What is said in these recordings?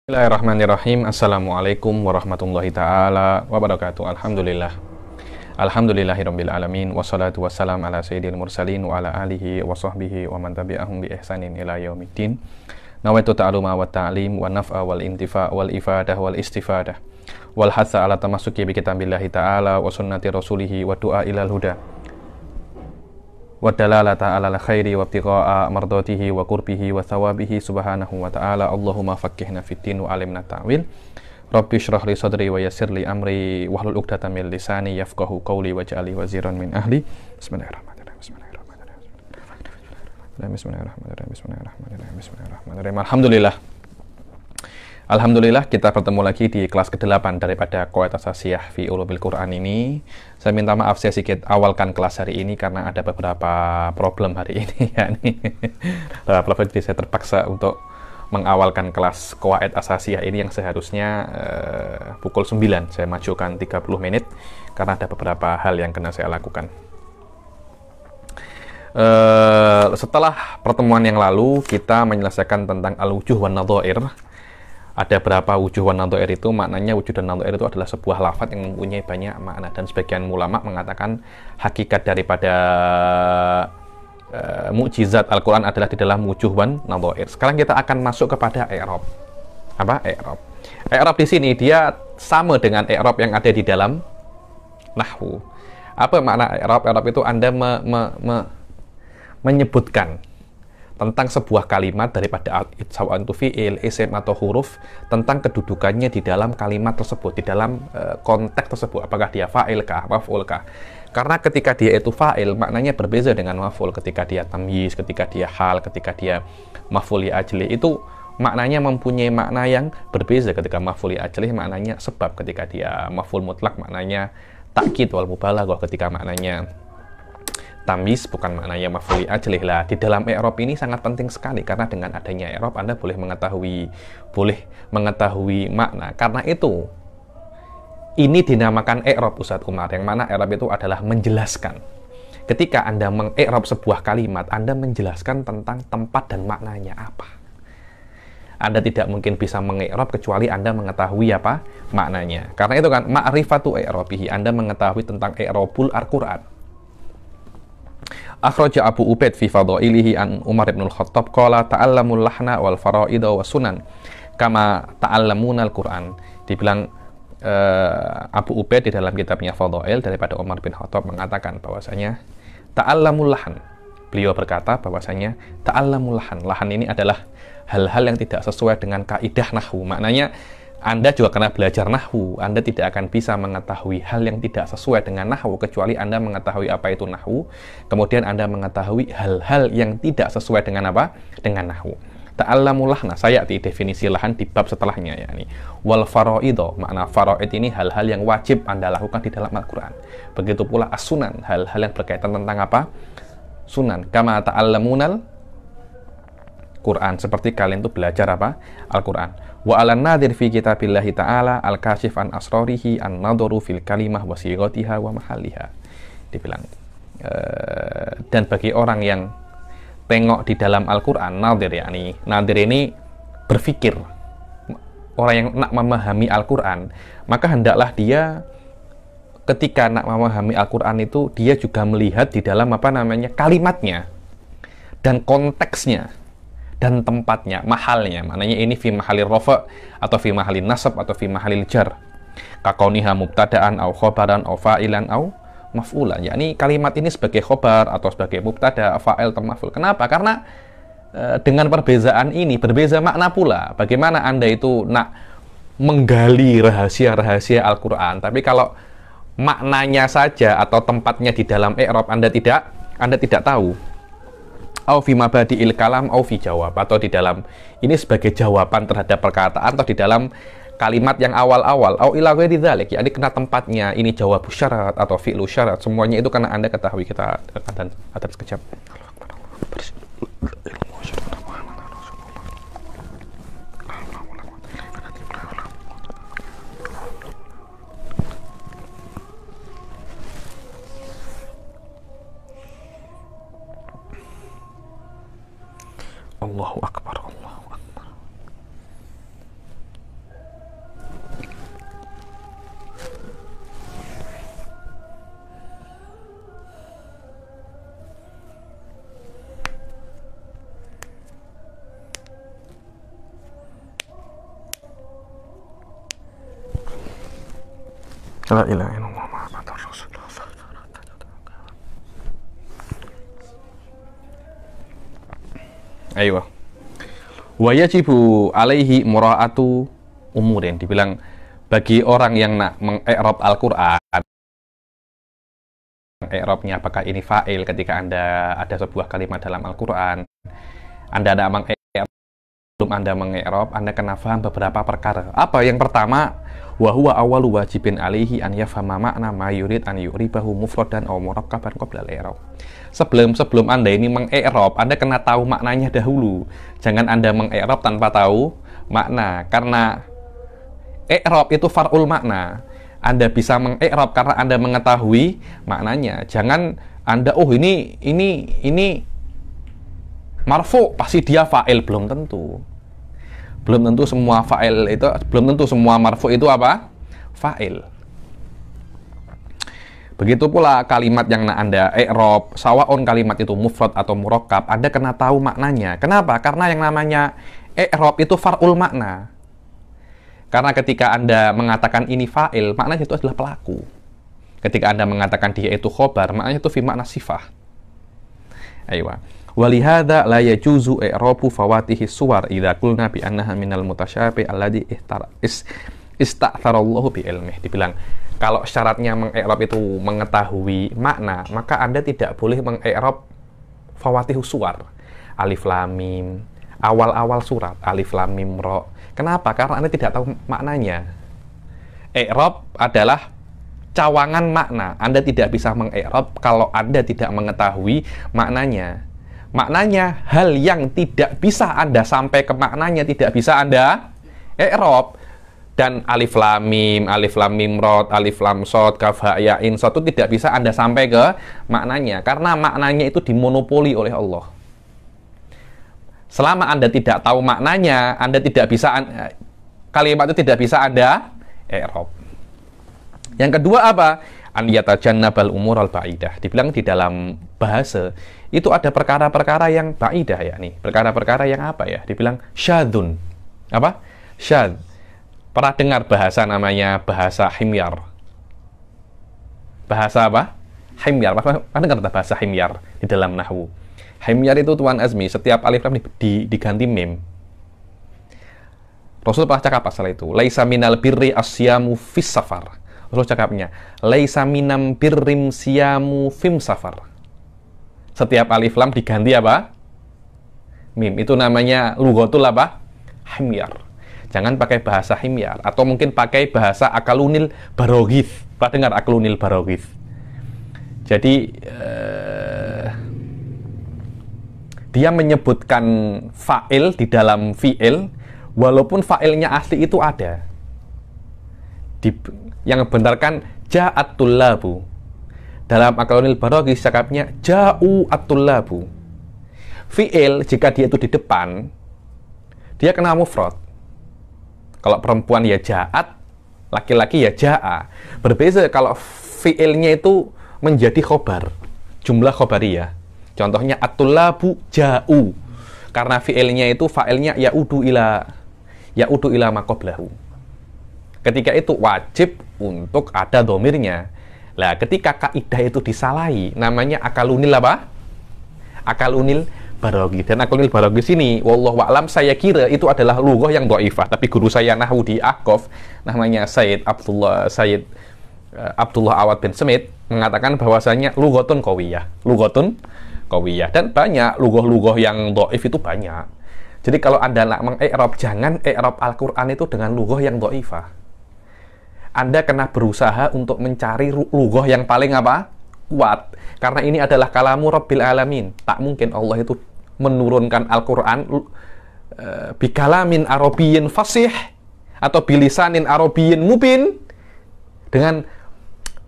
Bismillahirrahmanirrahim. Assalamualaikum warahmatullahi ta'ala wabarakatuh. Alhamdulillah. Alhamdulillahirabbil alamin wassalatu wassalam ala sayyidil mursalin wa ala alihi wa sahbihi wa man tabi'ahum bi ihsanin ila yaumiddin. Nawaitu ta'aluma wa ta'lim wa naf'a wal intifa' wal ifadah wal istifadah wal hatha ala tamassuki bi kitabillahi ta'ala wa sunnati rasulihi wa du'a ilal huda wa dalalata ala khairi wa ibtigha'a mardatihi wa qurbihi wa thawabihi subhanahu wa ta'ala. Allahumma faqqihna fid din wa alimna ta'wil. Rabbi shrah li sadri wa yassir li amri wahlul 'uqdatam min lisani yafqahu qawli waj'alni waziran min ahli. Bismillahirrahmanirrahim. Bismillahirrahmanirrahim. Alhamdulillah. Alhamdulillah, kita bertemu lagi di kelas ke-8 daripada Qawaid Asasiyah fi Ulumil Quran ini. Saya minta maaf, saya sedikit awalkan kelas hari ini karena ada beberapa problem hari ini. Jadi saya terpaksa untuk mengawalkan kelas Qawaid Asasiyah ini yang seharusnya pukul 9. Saya majukan 30 menit karena ada beberapa hal yang kena saya lakukan. Setelah pertemuan yang lalu, kita menyelesaikan tentang al-wujuh wan nadhair. Ada berapa wujuh wan nadhair itu? Maknanya wujud dan nadhair itu adalah sebuah lafaz yang mempunyai banyak makna, dan sebagian ulama mengatakan hakikat daripada mukjizat Al-Quran adalah di dalam wujuh wan nadhair. Sekarang kita akan masuk kepada i'rab. Apa? I'rab. I'rab di sini dia sama dengan i'rab yang ada di dalam nahwu. Apa makna i'rab? I'rab itu Anda menyebutkan tentang sebuah kalimat daripada sawan itu fi'il, isim atau huruf, tentang kedudukannya di dalam kalimat tersebut, di dalam konteks tersebut, apakah dia fa'il kah, maf'ul kah. Karena ketika dia itu fa'il, maknanya berbeza dengan maf'ul. Ketika dia tamyiz, ketika dia hal, ketika dia maf'ul li ajli, itu maknanya mempunyai makna yang berbeza. Ketika maf'ul li ajli maknanya sebab, ketika dia maf'ul mutlak maknanya takkid wal mubalaghah, ketika maknanya tamyiz bukan maknanya maf'ul li ajlih. Lah, di dalam i'rab ini sangat penting sekali, karena dengan adanya i'rab Anda boleh mengetahui makna. Karena itu ini dinamakan i'rab, Ustadz Umar, yang mana i'rab itu adalah menjelaskan. Ketika Anda meng-i'rab sebuah kalimat, Anda menjelaskan tentang tempat dan maknanya apa. Anda tidak mungkin bisa meng-i'rab kecuali Anda mengetahui apa maknanya. Karena itu kan ma'rifatu i'rabihi, Anda mengetahui tentang i'rabul Al-Qur'an. Akhraja Abu Ubaid fi fadhailihi an Umar bin Al-Khattab qala ta'allamul lahna wal fara'ida was sunan kama ta'allamuna al-Qur'an. Dibilang Abu Ubaid di dalam kitabnya Fadhail daripada Umar bin Khattab mengatakan bahwasanya ta'allamul lahn. Beliau berkata bahwasanya ta'allamul lahn. Lahn ini adalah hal-hal yang tidak sesuai dengan kaidah nahwu. Maknanya Anda juga karena belajar nahwu, Anda tidak akan bisa mengetahui hal yang tidak sesuai dengan nahwu kecuali Anda mengetahui apa itu nahwu, kemudian Anda mengetahui hal-hal yang tidak sesuai dengan apa? Dengan nahwu. Ta'allamul lahna, saya di definisi lahan di bab setelahnya, yakni wal faraido. Makna faraid ini hal-hal yang wajib Anda lakukan di dalam Al-Qur'an. Begitu pula as-sunan, hal-hal yang berkaitan tentang apa? Sunan. Kama ta'allamunal Quran, seperti kalian tuh belajar apa? Al-Quran. Wa alan nadir fi kitabillahi ta'ala al-kashif an asrarihi an nadharu fil kalimah wa sighatiha wa mahalliha. Dibilang dan bagi orang yang tengok di dalam Al-Quran, nadir, yakni nadir ini berpikir, orang yang nak memahami Al-Quran, maka hendaklah dia ketika nak memahami Al-Quran itu dia juga melihat di dalam apa namanya kalimatnya dan konteksnya dan tempatnya, mahalnya. Maknanya ini fi mahalil rafa atau fi mahalil nasab atau fi mahalil jar. Kaqauniha mubtada'an au khabaran au fa'ilan au maf'ulan. Yakni kalimat ini sebagai khobar atau sebagai mubtada, fa'il atau maf'ul. Kenapa? Karena dengan perbezaan ini berbeza makna pula. Bagaimana Anda itu nak menggali rahasia-rahasia Al-Qur'an, tapi kalau maknanya saja atau tempatnya di dalam i'rab Anda tidak tahu. Au fi mabadi'il kalam au fi jawab, atau di dalam ini sebagai jawaban terhadap perkataan atau di dalam kalimat yang awal-awal, au ila ghairi dzalik, yakni kena tempatnya, ini jawab syarat atau fi'lu syarat, semuanya itu karena Anda ketahui. Kita akan ada sekejap. Allahu Akbar, Allahu Akbar. La ilaha illallah Muhammadur Rasulullah. Ayo. Wa yajibu alaihi mura'atu umurin. Dibilang bagi orang yang nak mengi'rab Al-Qur'an, i'rabnya apakah ini fa'il ketika Anda ada sebuah kalimat dalam Al-Qur'an, Anda ada mengi'rab, belum Anda mengi'rab, Anda kena paham beberapa perkara. Apa? Yang pertama, wa huwa awwalu wajibin alaihi an yafhama makna ma yurid an yuribahu mufradan aw murakkaban qabla al-i'rab. Sebelum Anda ini mengi'rab, Anda kena tahu maknanya dahulu. Jangan Anda mengi'rab tanpa tahu makna, karena i'rab itu far'ul makna. Anda bisa mengi'rab karena Anda mengetahui maknanya. Jangan Anda, oh ini marfu, pasti dia fa'il. Belum tentu. Belum tentu semua fa'il itu, belum tentu semua marfu itu apa? Fa'il. Begitu pula kalimat yang Anda i'rab, sawaun kalimat itu mufrad atau murakkab, Anda kena tahu maknanya. Kenapa? Karena yang namanya i'rab itu far'ul makna. Karena ketika Anda mengatakan ini fa'il, maknanya itu adalah pelaku. Ketika Anda mengatakan dia itu khobar, maknanya itu fi makna sifah. Aywa. Walihada la yajuzu i'rabu fawatihi suwar idza qulna bi annaha minal mutasyabi alladhi ista'tharallahu bi ilmih. Dibilang, kalau syaratnya mengi'rab itu mengetahui makna, maka Anda tidak boleh mengi'rab fawatihu suwar. Alif lam mim, awal-awal surat, alif lam mim ra. Kenapa? Karena Anda tidak tahu maknanya. I'rab adalah cawangan makna. Anda tidak bisa mengi'rab kalau Anda tidak mengetahui maknanya. Maknanya hal yang tidak bisa Anda sampai ke maknanya, tidak bisa Anda i'rab. Dan alif lam mim ra, alif lam shad, kaf ha ya ain shad itu tidak bisa Anda sampai ke maknanya, karena maknanya itu dimonopoli oleh Allah. Selama Anda tidak tahu maknanya, Anda tidak bisa, kalimat itu tidak bisa Anda i'rab. Yang kedua apa? An yatajannabal umur al ba'idah. Dibilang di dalam bahasa itu ada perkara-perkara yang ba'idah, ya nih. Perkara-perkara yang apa ya? Dibilang syadzun. Apa? Syadz. Pernah dengar bahasa namanya bahasa himyar? Bahasa apa? Himyar. Pernah dengar bahasa himyar di dalam nahwu? Himyar itu Tuan Azmi, setiap alif lam diganti mim. Rasul pernah cakap pasal itu. Laisa minal birri asyamu fis safar. Rasul cakapnya, laisa minam birrim siyamu fim safar. Setiap alif lam diganti apa? Mim. Itu namanya lughatul apa? Himyar. Jangan pakai bahasa himyar, atau mungkin pakai bahasa akalunil baroghith. Pernah dengar akalunil baroghith? Jadi dia menyebutkan fa'il di dalam fi'il, walaupun fa'ilnya asli itu ada. Yang benarkan ja'at tullabu. Dalam akalunil baroghith cakapnya ja'u at-tullabu. Fi'il jika dia itu di depan, dia kena mufrad. Kalau perempuan ya ja'at, laki-laki ya ja'a. Berbeza kalau fi'ilnya itu menjadi khobar, jumlah khobariyah. Contohnya at-tullabu ja'u. Karena fi'ilnya itu fa'ilnya ya'udu ila ma qablahu. Ketika itu wajib untuk ada domirnya. Lah, ketika kaidah itu disalahi, namanya akalunil apa? Akalunil baroghith. Dan akalunil baroghith sini, wallahu a'lam, saya kira itu adalah lughah yang dhaifah. Tapi guru saya nahwu di Ahqaf, namanya Sayyid Abdullah Awad bin Smith, mengatakan bahwasanya lughatun qawiyah. Lughatun qawiyah. Dan banyak lughah-lughah yang dhaif itu banyak. Jadi kalau Anda nak mengi'rab, jangan i'rab Al-Qur'an itu dengan lughah yang dhaifah. Anda kena berusaha untuk mencari lughah yang paling apa? Kuat. Karena ini adalah kalamu Rabbil Alamin. Tak mungkin Allah itu menurunkan Al-Qur'an bikalamin arabiyyin fasih atau bilisanin arabiyyin mubin, dengan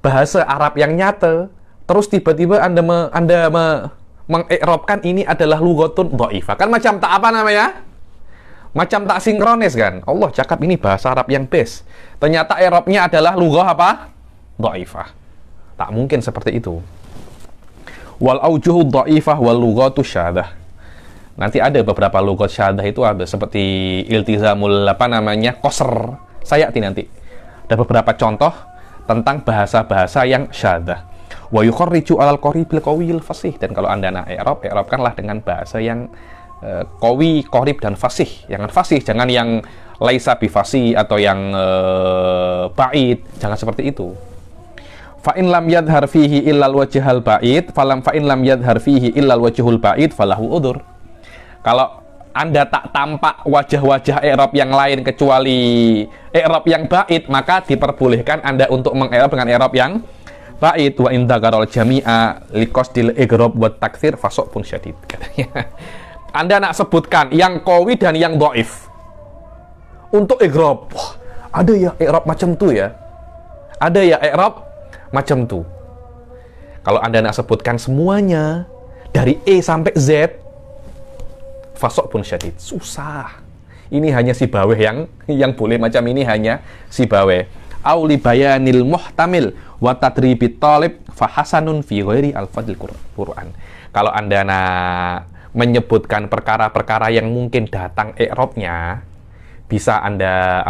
bahasa Arab yang nyata, terus tiba-tiba Anda mengi'rabkan ini adalah lughatun dhaifah. Kan macam tak apa namanya? Macam tak sinkronis kan? Allah cakap ini bahasa Arab yang best. Ternyata i'rabnya adalah lughah apa? Dhaifah. Tak mungkin seperti itu. Wal aujuhu dhaifah wal lughatu syadhah. Nanti ada beberapa lughat syadhah itu ada seperti iltizamul qasr. Sayati nanti. Ada beberapa contoh tentang bahasa-bahasa yang syadzah. Wa yukharriju 'alal qaribil qawiyil fasih. Dan kalau Anda nak i'rabkanlah dengan bahasa yang qawi, qarib dan fasih. Jangan fasih, jangan yang laisa bifasih atau yang ba'id, jangan seperti itu. Fa in lam yadhhar fihi illal wajhal ba'id, fa in lam yadhhar fihi illal wajhul ba'id falahu udzur. Kalau Anda tak tampak wajah-wajah i'rab yang lain kecuali i'rab yang ba'id, maka diperbolehkan Anda untuk meng-i'rab dengan i'rab yang ba'id. Wa in dzakarul jami'a liqasdil igrab wa taktsir fasaqun syadid, katanya. Anda nak sebutkan yang qawi dan yang dhaif untuk i'rab. Wah, ada ya i'rab macam tu ya. Ada ya i'rab macam tu. Kalau Anda nak sebutkan semuanya dari E sampai Z, fasaqun syadid, susah. Ini hanya si baweh yang boleh macam ini, hanya si baweh. Au li bayanil muhtamil wa tadribit talib fa hasanun fi ghairi al-fadil Qur'an. Kalau Anda nak menyebutkan perkara-perkara yang mungkin datang i'rabnya, bisa Anda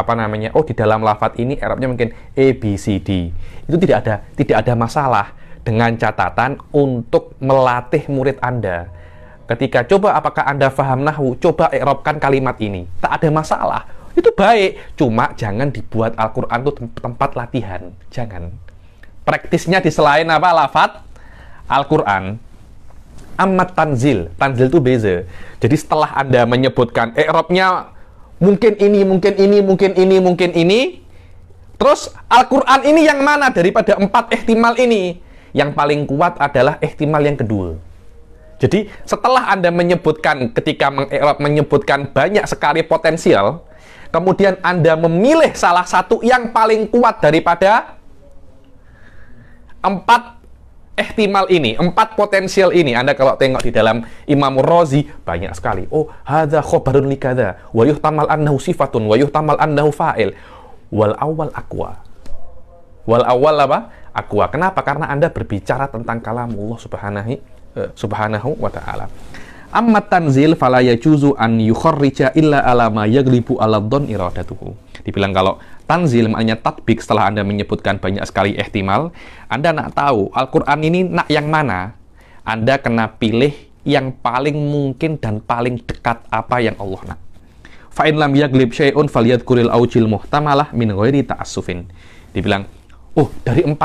di dalam lafadz ini i'rabnya mungkin A B C D. Itu tidak ada masalah, dengan catatan untuk melatih murid Anda. Ketika coba apakah Anda paham nahwu, coba i'rabkan kalimat ini. Tak ada masalah. Itu baik, cuma jangan dibuat Al-Qur'an itu tempat latihan. Jangan. Praktisnya di selain lafadz Al-Qur'an. Amat tanzil itu beza. Jadi setelah Anda menyebutkan i'rabnya mungkin ini, terus Al-Qur'an ini yang mana daripada 4 ihtimal ini? Yang paling kuat adalah ihtimal yang kedua. Jadi setelah Anda menyebutkan, ketika meng-i'rab menyebutkan banyak sekali potensial, kemudian Anda memilih salah satu yang paling kuat daripada 4 ihtimal ini, 4 potensial ini. Anda kalau tengok di dalam Imam Razi, banyak sekali. Oh, hadza khabarun likadza, wa yuhtamal annahu sifatun, wa yuhtamal annahu fa'il. Wal awal aqwa. Wal awal aqwa. Kenapa? Karena Anda berbicara tentang kalamullah subhanahu wa ta'ala. Amma tanzil fala yajuzu an yukharrija illa ala ma yaglibu ala dhon iradatuhu. Dibilang kalau tanzil maknanya tatbik, setelah Anda menyebutkan banyak sekali ihtimal, Anda nak tahu Al-Qur'an ini nak yang mana, Anda kena pilih yang paling mungkin dan paling dekat apa yang Allah nak. Fa in lam yaglib syai'un falyadhkuril aujil muhtamalah min ghairi ta'assufin. Dibilang, oh, dari 4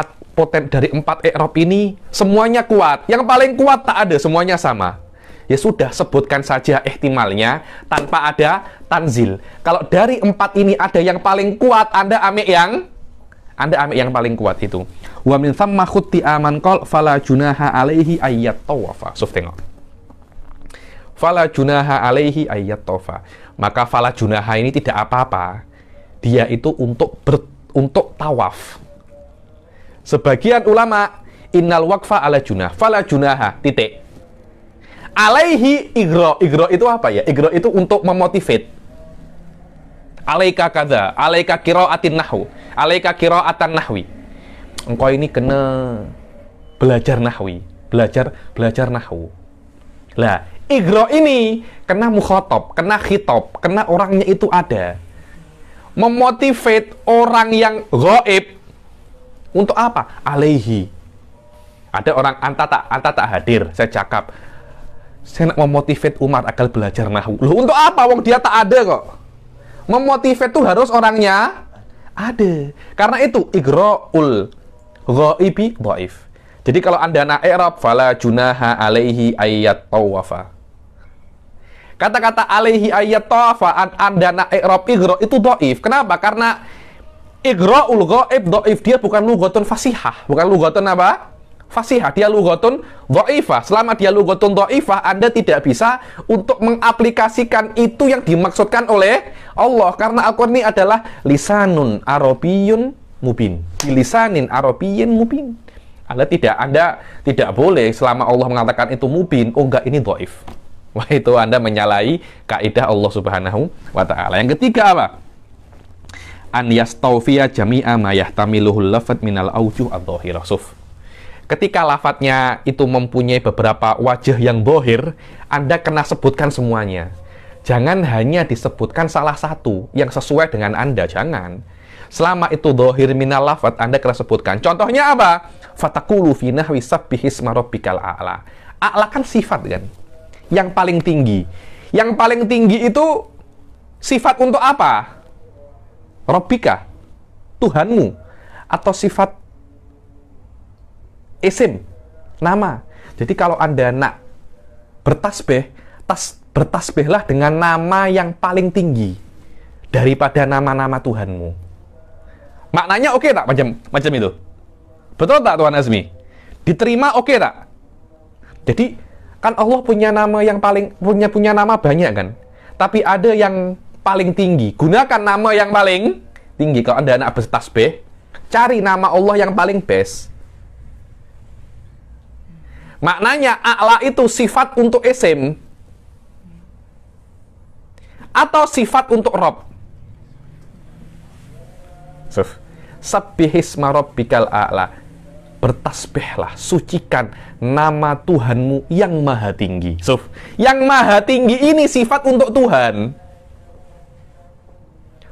i'rab ini semuanya kuat. Yang paling kuat tak ada, semuanya sama. Ya sudah, sebutkan saja ihtimalnya tanpa ada tanzil. Kalau dari 4 ini ada yang paling kuat, Anda ambil yang paling kuat itu. Wa min thamma khutti aman qol fala junaha alaihi ayyat tawafa. Tengok. Fala junaha alaihi ayyat tawafa. Maka fala junaha ini tidak apa-apa. Dia itu untuk tawaf. Sebagian ulama, innal waqfa ala junah, fala junaha, titik. Alaihi igro itu apa ya? Igro itu untuk memotivate. Alaika kadza, alaika qiraatin nahwu, alaika qiraatan nahwi. Engkau ini kena belajar nahwi, belajar nahwu. Lah, igro ini kena mukhatab, kena khitab, kena orangnya itu ada. Memotivate orang yang ghaib untuk apa? Alaihi. Ada orang anta tak hadir, saya cakap. Saya nak memotivate Umar agar belajar nahwu. Loh, untuk apa? Wong dia tak ada kok. Memotivate itu harus orangnya ada. Karena itu igra'ul ghaibi dhaif. Jadi kalau Anda nak i'rab fala junaha alaihi ayyat tawafa. Kata-kata alaihi ayyat tawafa, Anda nak i'rab igra itu dhaif. Kenapa? Karena igra'ul ghaib dhaif, dia bukan lughatun fasihah, bukan lughatun apa? Fasihah, dia lughatun dhaifah. Selama dia lughatun dhaifah, Anda tidak bisa untuk mengaplikasikan itu yang dimaksudkan oleh Allah, karena Al-Qur'an ini adalah lisanun arabiyyun mubin. Lisanin arabiyyin mubin. Anda tidak boleh selama Allah mengatakan itu mubin, oh enggak, ini dhaif. Wah, itu Anda menyalahi kaidah Allah Subhanahu wa taala. Yang ketiga apa? An yastawfiya jami'a ma yahtamiluhul lafadz minal aujuh adh-dhahirah. Ketika lafadznya itu mempunyai beberapa wajah yang bohir, Anda kena sebutkan semuanya. Jangan hanya disebutkan salah satu yang sesuai dengan Anda, jangan. Selama itu dhahir minal lafadz, Anda kena sebutkan. Contohnya apa? Fataqulu fi nahwi sabbihisma rabbikal a'la. A'la kan sifat kan? Yang paling tinggi. Yang paling tinggi itu sifat untuk apa? Rabbika, Tuhanmu. Atau sifat isim, nama. Jadi kalau Anda nak bertasbih, bertasbihlah dengan nama yang paling tinggi daripada nama-nama Tuhanmu. Maknanya oke tak macam itu? Betul tak Tuan Azmi? Diterima oke tak? Jadi kan Allah punya nama yang paling punya nama banyak kan? Tapi ada yang paling tinggi. Gunakan nama yang paling tinggi. Kalau Anda nak bertasbih, cari nama Allah yang paling best. Maknanya a'la itu sifat untuk isim atau sifat untuk Rabb. Sabbihisma rabbikal a'la. Bertasbihlah, sucikan nama Tuhanmu yang maha tinggi. Yang maha tinggi ini sifat untuk Tuhan,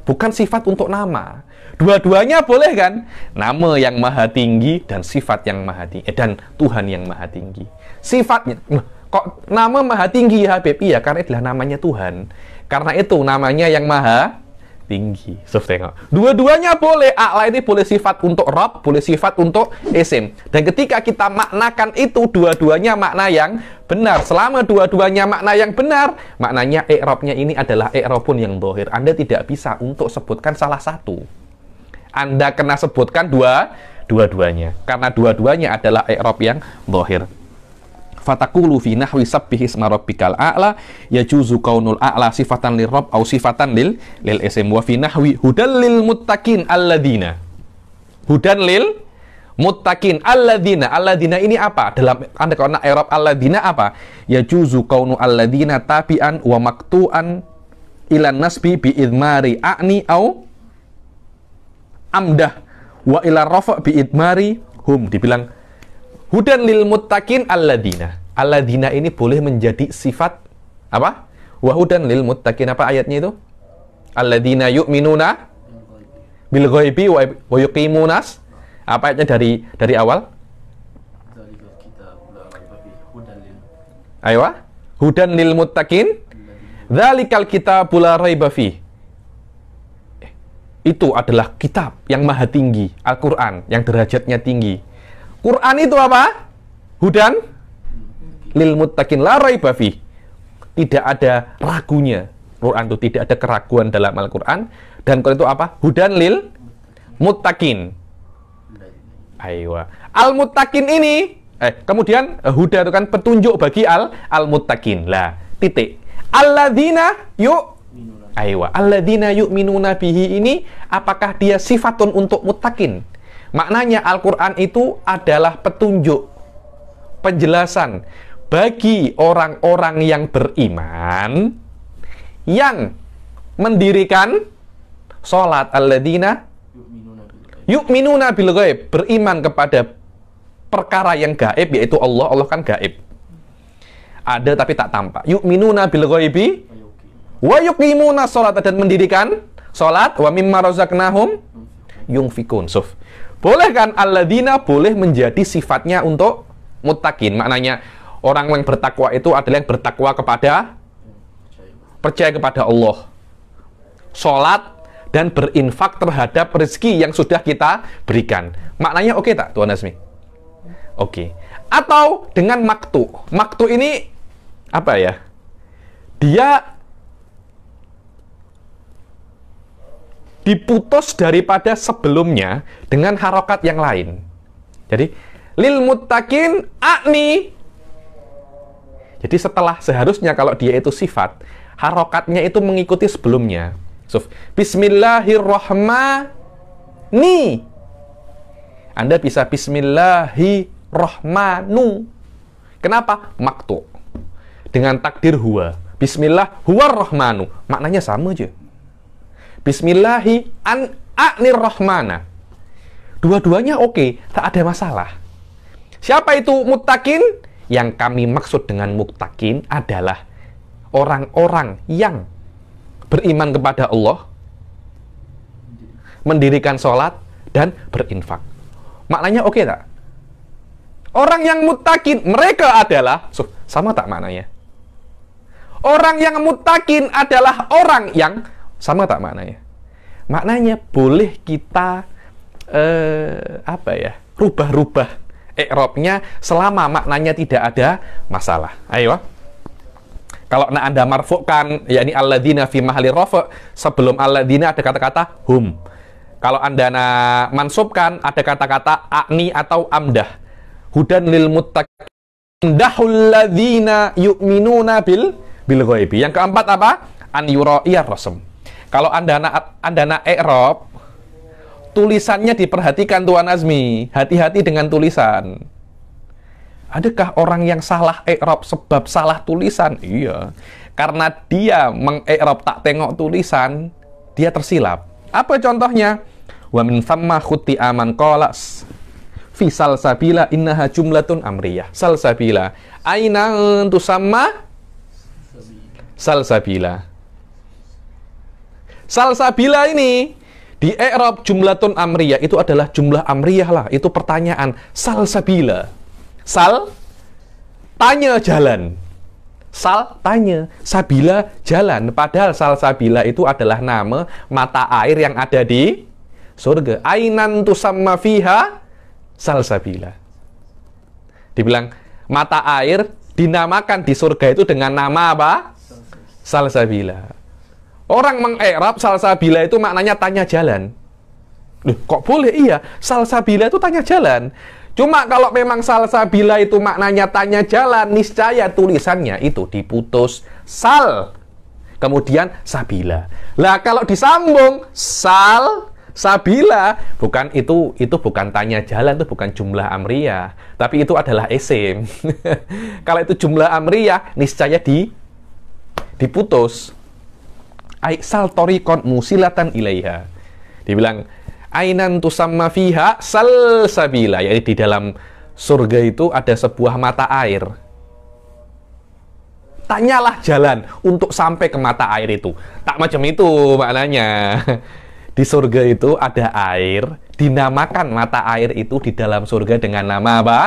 bukan sifat untuk nama. Dua-duanya boleh kan? Nama yang maha tinggi dan sifat yang maha tinggi, dan Tuhan yang maha tinggi. Sifatnya, kok nama maha tinggi ya Habib? Iya, karena itulah namanya Tuhan. Karena itu namanya yang maha tinggi. Tengok. Dua-duanya boleh. A'la ini boleh sifat untuk Rabb, boleh sifat untuk isim. Dan ketika kita maknakan itu, dua-duanya makna yang benar. Selama dua-duanya makna yang benar, maknanya i'rabnya ini adalah i'rabun yang dhahir. Anda tidak bisa untuk sebutkan salah satu. Anda kena sebutkan dua-duanya. Karena dua-duanya adalah i'rab yang dhahir. Fataqulu fi nahwi sabbihisma rabbikal a'la yajuzu kaunul a'la sifatan lir rabb au sifatan lil isim wa fi nahwi hudal lil muttaqin alladzina. Hudan lil muttaqin alladzina. Alladzina ini apa? Dalam Anda kalau nak i'rab alladzina apa? Yajuzu kaunu alladzina tabi'an wa maqtu'an ilan nasbi bi idmari a'ni au amdah wa ila rafa' bi idmari hum. Dibilang hudan lil muttaqin alladzina. Alladzina ini boleh menjadi sifat apa? Wa hudan lil muttaqin. Apa ayatnya itu? Alladzina yu'minuna bil ghaibi wa yuqimunas. Apa ayatnya dari awal? Ayo. Hudan lil muttaqin. Dzalikal kitabul la raiba fi. Itu adalah kitab yang maha tinggi, Al-Qur'an, yang derajatnya tinggi. Quran itu apa? Hudan lil muttaqin la raiba fi. Tidak ada ragunya. Quran itu tidak ada keraguan dalam Al-Quran. Dan Quran itu apa? Hudan lil muttaqin. Aywa. Al-muttaqin ini kemudian huda itu kan petunjuk bagi al-muttaqin. Lah, titik. Alladzina aywa. Alladzina yu'minuna bihi ini apakah dia sifatun untuk muttaqin? Maknanya Al-Quran itu adalah petunjuk, penjelasan bagi orang-orang yang beriman, yang mendirikan sholat. Alladzina yu'minuna bil ghaib, beriman kepada perkara yang gaib, yaitu Allah. Allah kan gaib, ada tapi tak tampak. Yu'minuna bil ghaibi wa yuqimuna sholat, dan mendirikan sholat. Wa mimma razaqnahum yunfikun. Boleh kan alladzina boleh menjadi sifatnya untuk muttaqin. Maknanya orang yang bertakwa itu adalah yang bertakwa kepada, percaya kepada Allah, sholat, dan berinfak terhadap rezeki yang sudah kita berikan. Maknanya oke tak Tuan Azmi? Oke. Atau dengan maktu. Maktu ini apa ya? Dia diputus daripada sebelumnya dengan harokat yang lain. Jadi lil muttaqin a'ni. Jadi setelah, seharusnya kalau dia itu sifat, harokatnya itu mengikuti sebelumnya. Bismillahirrahmani. Anda bisa Bismillahirrahmanu. Kenapa? Maktu. Dengan takdir huwa. Bismillah huwa rahmanu. Maknanya sama aja. Bismillahi a'nir rahmana. Dua-duanya oke, tak ada masalah. Siapa itu muttaqin? Yang kami maksud dengan muttaqin adalah orang-orang yang beriman kepada Allah, mendirikan sholat, dan berinfak. Maknanya oke tak? Orang yang muttaqin, mereka adalah, sama tak maknanya? Orang yang muttaqin adalah orang yang, sama tak maknanya? Maknanya boleh kita, rubah-rubah i'rabnya selama maknanya tidak ada masalah. Ayo. Kalau Anda marfu'kan, yakni alladzina fi mahalli rafa', sebelum alladzina ada kata-kata hum. Kalau Anda mansubkan, ada kata-kata a'ni atau amdah. Hudan lil muttaqin, amdahul ladzina yu'minuna bil ghaibi. Yang keempat apa? An yura'iyar rasm. Kalau Anda i'rab, tulisannya diperhatikan Tuan Azmi. Hati-hati dengan tulisan. Adakah orang yang salah i'rab sebab salah tulisan? Iya. Karena dia meng-i'rab tak tengok tulisan, dia tersilap. Apa contohnya? Wa min thamma khuti'a man qala fi salsabila innaha jumlatun amriyah. Salsabila. Aina tusamma salsabila. Salsabila ini di i'rab jumlatun amriyah, itu adalah jumlah amriyah lah, itu pertanyaan. Salsabila. Sal tanya jalan. Sal tanya, sabila jalan. Padahal salsabila itu adalah nama mata air yang ada di surga. Ainan tusamma fiha salsabila. Dibilang mata air dinamakan di surga itu dengan nama apa? Salsabila. Orang meng-i'rab salsabila itu maknanya tanya jalan. Loh, kok boleh? Iya, salsabila itu tanya jalan. Cuma kalau memang salsabila itu maknanya tanya jalan, niscaya tulisannya itu diputus sal, kemudian sabila. Lah kalau disambung sal sabila, bukan itu bukan tanya jalan, itu bukan jumlah amriyah, tapi itu adalah isim. Kalau itu jumlah amriyah, niscaya diputus. Ai sal tariqan musilatan ilaiha. Dibilang ainan tusamma fiha salsabila, yaitu di dalam surga itu ada sebuah mata air. Tanyalah jalan untuk sampai ke mata air itu. Tak macam itu maknanya. Di surga itu ada air, dinamakan mata air itu di dalam surga dengan nama apa?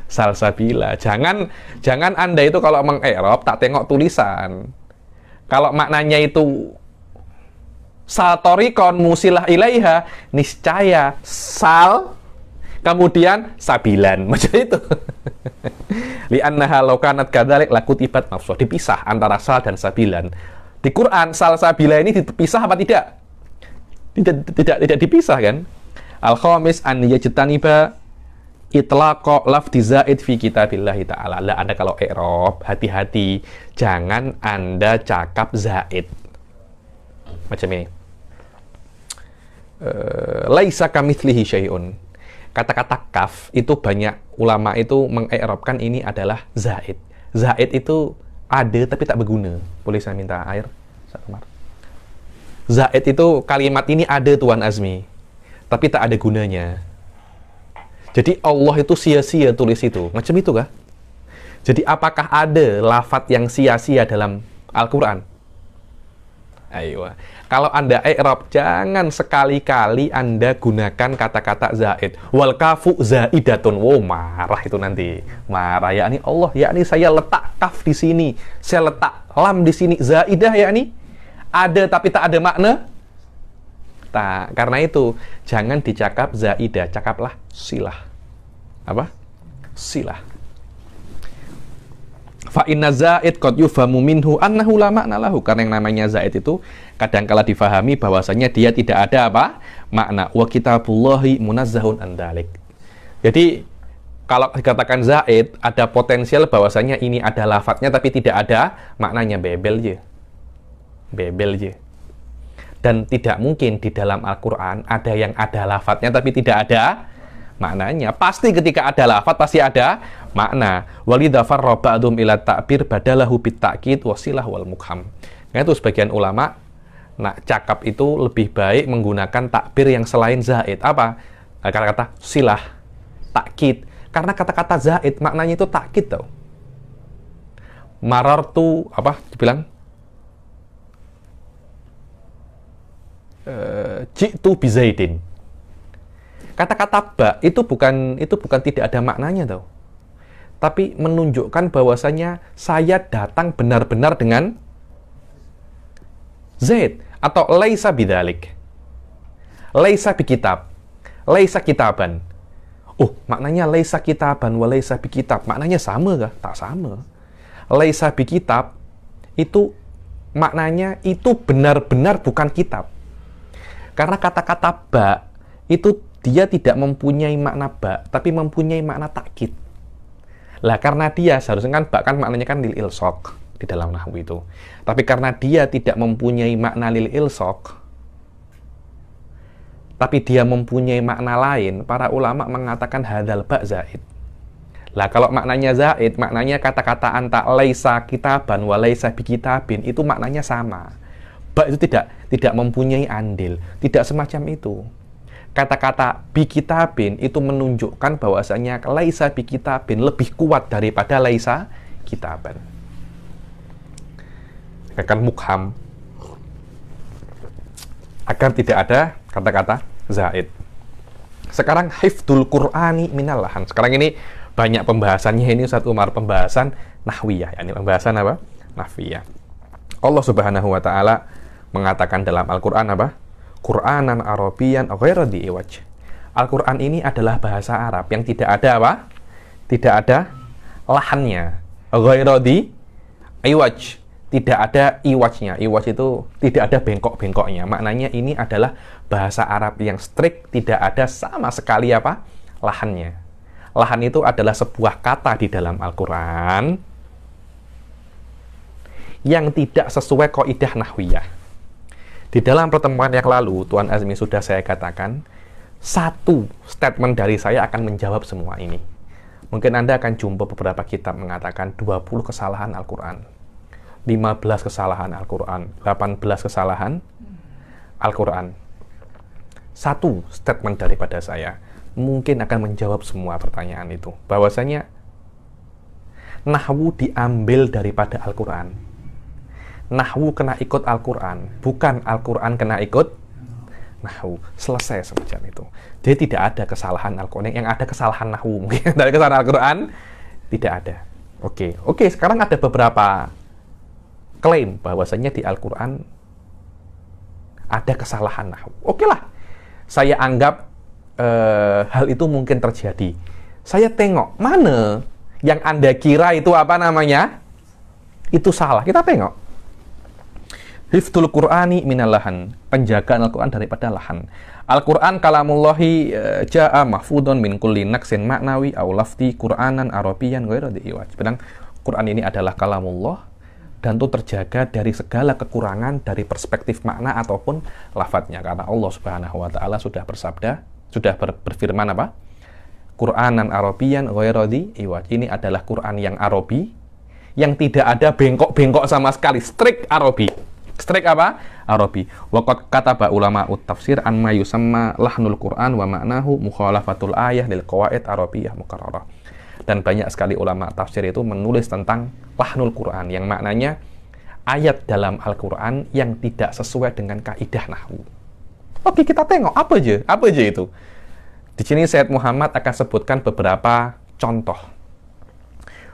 Salsabila. Jangan Anda itu kalau meng-i'rab tak tengok tulisan. Kalau maknanya itu satorikon musilah ilaiha, niscaya sal kemudian sabilan, macam itu. Li'annaha law kanat kadzalik lakutibat mafsuh, dipisah antara sal dan sabilan. Di Quran sal sabila ini dipisah apa tidak? Tidak dipisah kan? Al-khamis an yajtaniba itlaqa lafzi zaid fi kitabillahi ta'ala. Lah Anda kalau i'rab, hati-hati, jangan Anda cakap zaid. Macam ini. Laisa kamitslihi syai'un. Kata-kata kaf itu banyak ulama itu meng-i'rabkan ini adalah zaid. Zaid itu ada tapi tak berguna. Boleh saya minta air? Zaid itu kalimat ini ada Tuan Azmi, tapi tak ada gunanya. Jadi Allah itu sia-sia tulis itu. Macam itu kah? Jadi apakah ada lafadz yang sia-sia dalam Al-Quran? Ayo. Kalau Anda i'rab, jangan sekali-kali Anda gunakan kata-kata zaid. Wal kafu zaidatun. Wow, marah itu nanti. Marah, yakni Allah, yakni saya letak kaf di sini, saya letak lam di sini. Zaidah yakni ada tapi tak ada makna. Tak, karena itu jangan dicakap zaidah, cakaplah silah. Apa? Silah. Fa inna zaid qad yufhamu minhu annahu la makna lahu. Karena yang namanya zaid itu kadangkala difahami bahwasanya dia tidak ada apa? Makna. Wa kitabullahi munazzahun an dzalik. Jadi kalau dikatakan zaid, ada potensial bahwasanya ini ada lafadznya tapi tidak ada maknanya. Bebel je. Bebel je. Dan tidak mungkin di dalam Al-Quran ada yang ada lafadznya tapi tidak ada maknanya. Pasti ketika ada lafadz pasti ada makna. Walidha farra ba'dhum ila ta'bir badalahu bit ta'kid wasilah wal mukham. Nah, itu sebagian ulama cakap itu lebih baik menggunakan takbir yang selain zaid. Apa? Kata-kata silah, ta'kid. Karena kata-kata zaid maknanya itu ta'kid tau. Marartu apa dibilang? ji'tu bizaidin. Kata-kata ba itu bukan tidak ada maknanya tau. Tapi menunjukkan bahwasanya saya datang benar-benar dengan Zaid, atau laisa bidzalik. Laisa bikitab. Laisa kitaban. Oh, maknanya laisa kitaban wa laisa bikitab. Maknanya sama kah? Tak sama. Laisa bikitab itu maknanya itu benar-benar bukan kitab. Karena kata-kata ba itu dia tidak mempunyai makna ba, tapi mempunyai makna takkid. Lah karena dia seharusnya kan ba kan maknanya kan lil ilsaq di dalam nahwu itu. Tapi karena dia tidak mempunyai makna lil ilsaq, tapi dia mempunyai makna lain, para ulama mengatakan hadzal ba zaid. Lah kalau maknanya zaid, maknanya kata-kata anta laisa kitaban wa laisa bikitabin itu maknanya sama. Ba itu tidak mempunyai andil, tidak semacam itu. Kata-kata bikitabin itu menunjukkan bahwasanya laisa bikitabin lebih kuat daripada laisa kitaban. Akan mukham agar tidak ada kata-kata zaid. Sekarang hifdzul Qur'ani minal lahan. Sekarang ini banyak pembahasannya ini Ustaz Umar, pembahasan nahwiyah. Ini pembahasan apa? Nahwiyah. Allah Subhanahu wa taala mengatakan dalam Al-Qur'an apa? Qur'anan Arabiyan ghairu dhi iwaj. Al-Qur'an ini adalah bahasa Arab yang tidak ada apa? Tidak ada lahannya. Ghairu dhi iwaj. Tidak ada iwajnya. Iwaj itu tidak ada bengkok-bengkoknya. Maknanya ini adalah bahasa Arab yang strict, tidak ada sama sekali apa? Lahannya. Lahan itu adalah sebuah kata di dalam Al-Qur'an yang tidak sesuai kaidah nahwiyah. Di dalam pertemuan yang lalu, Tuan Azmi sudah saya katakan, satu statement dari saya akan menjawab semua ini. Mungkin Anda akan jumpa beberapa kitab mengatakan 20 kesalahan Al-Quran, 15 kesalahan Al-Quran, 18 kesalahan Al-Quran. Satu statement daripada saya mungkin akan menjawab semua pertanyaan itu. Bahwasanya nahwu diambil daripada Al-Quran. Nahwu kena ikut Al-Quran, bukan Al-Quran kena ikut nahwu. Selesai semacam itu. Jadi tidak ada kesalahan Al-Quran. Yang ada kesalahan nahwu. Mungkin dari kesalahan Al-Quran tidak ada. Oke, sekarang ada beberapa klaim bahwasanya di Al-Quran ada kesalahan nahwu. Oke lah, saya anggap hal itu mungkin terjadi. Saya tengok mana yang Anda kira itu apa namanya? Itu salah. Kita tengok. Hifdzul Qur'ani minal lahan, penjagaan Al-Quran daripada lahan. Al-Quran kalamullahi ja'a mahfudun min kulli naqsin maknawi aw lafzi Qur'anan Arabiyan ghairu dhi iwaj. Sedang Quran ini adalah kalamullah dan itu terjaga dari segala kekurangan dari perspektif makna ataupun lafadznya, karena Allah Subhanahu wa taala sudah bersabda, sudah berfirman apa? Qur'anan Arabiyan ghairu dhi iwaj. Ini adalah Quran yang Arabi, yang tidak ada bengkok-bengkok sama sekali, strict Arabi. Strict apa? Arabi. Waqad kataba ulama tafsir an ma yusamma lahnul Quran wa ma'nahu mukhalafatul ayah lil qawaid arabiyyah mukarrarah. Dan banyak sekali ulama tafsir itu menulis tentang lahnul Quran yang maknanya ayat dalam Al-Quran yang tidak sesuai dengan kaidah nahwu. Oke, kita tengok apa aja itu. Di sini Sayyid Muhammad akan sebutkan beberapa contoh.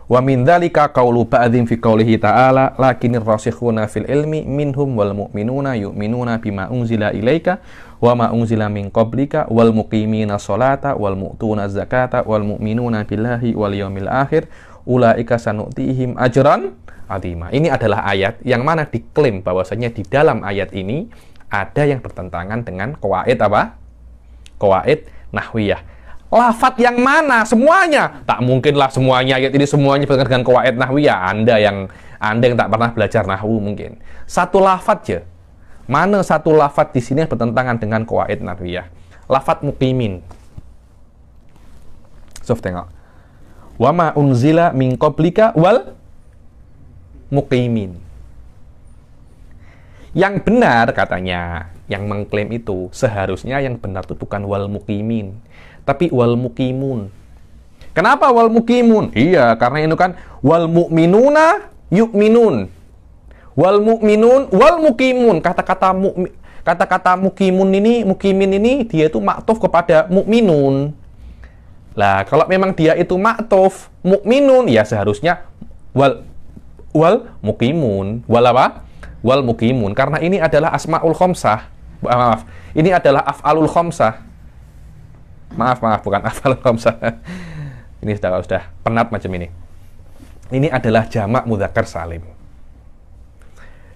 Wa min dzalika qaulu ba'dhin fi qoulihi ta'ala lakinir rasikhuna fil ilmi minhum wal mu'minuna yu'minuna bima unzila ilaika wa ma unzila min qablika wal muqimina sholata wal mu'tuna zakata wal mu'minuna billahi wal yaumil akhir ulaika sanu'tihim ajran azima. Ini adalah ayat yang mana diklaim bahwasanya di dalam ayat ini ada yang bertentangan dengan qawaid apa? Qawaid nahwiyah. Lafat yang mana? Semuanya? Tak mungkinlah semuanya ayat ini semuanya berkaitan dengan qawaid nahwiyah. Anda yang tak pernah belajar nahwu mungkin. Satu lafat aja. Mana satu lafat di sini bertentangan dengan qawaid nahwiyah? Lafat muqimin. Sof tengok. Wa ma unzila min qablika wal muqimin. Yang benar katanya, yang mengklaim itu seharusnya yang benar itu bukan wal muqimin, tapi wal muqimun. Kenapa wal muqimun? Iya, karena itu kan wal mu'minuna yu'minun. Wal mu'minun wal muqimun. Kata-kata Kata-kata mukimin ini dia itu maktuf kepada mukminun. Lah, kalau memang dia itu maktuf mukminun, ya seharusnya wal mukimun. Wal apa? Wal mukimun. Karena ini adalah asmaul khamsah. Maaf, ini adalah af'alul khamsah. Maaf, bukan af'alul khamsah. Ini sudah penat macam ini. Ini adalah jamak mudzakkar salim.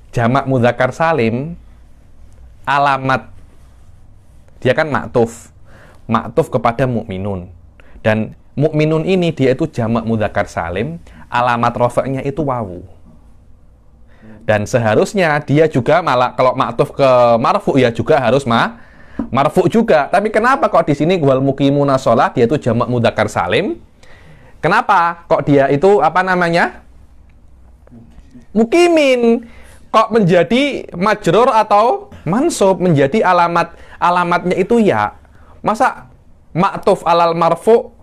Jamak mudzakkar salim, alamat dia kan maktuf kepada mukminun, dan mukminun ini dia itu jamak mudzakkar salim, alamat rafa'nya itu wawu, dan seharusnya dia juga malah kalau maktuf ke marfu ya juga harus marfu juga. Tapi kenapa kok di sini wal muqimuna shalah dia itu jamak mudzakkar salim? Kenapa kok dia itu apa namanya mukimin? Kok menjadi majrur atau mansub, menjadi alamatnya itu ya? Masa maktuf alal marfu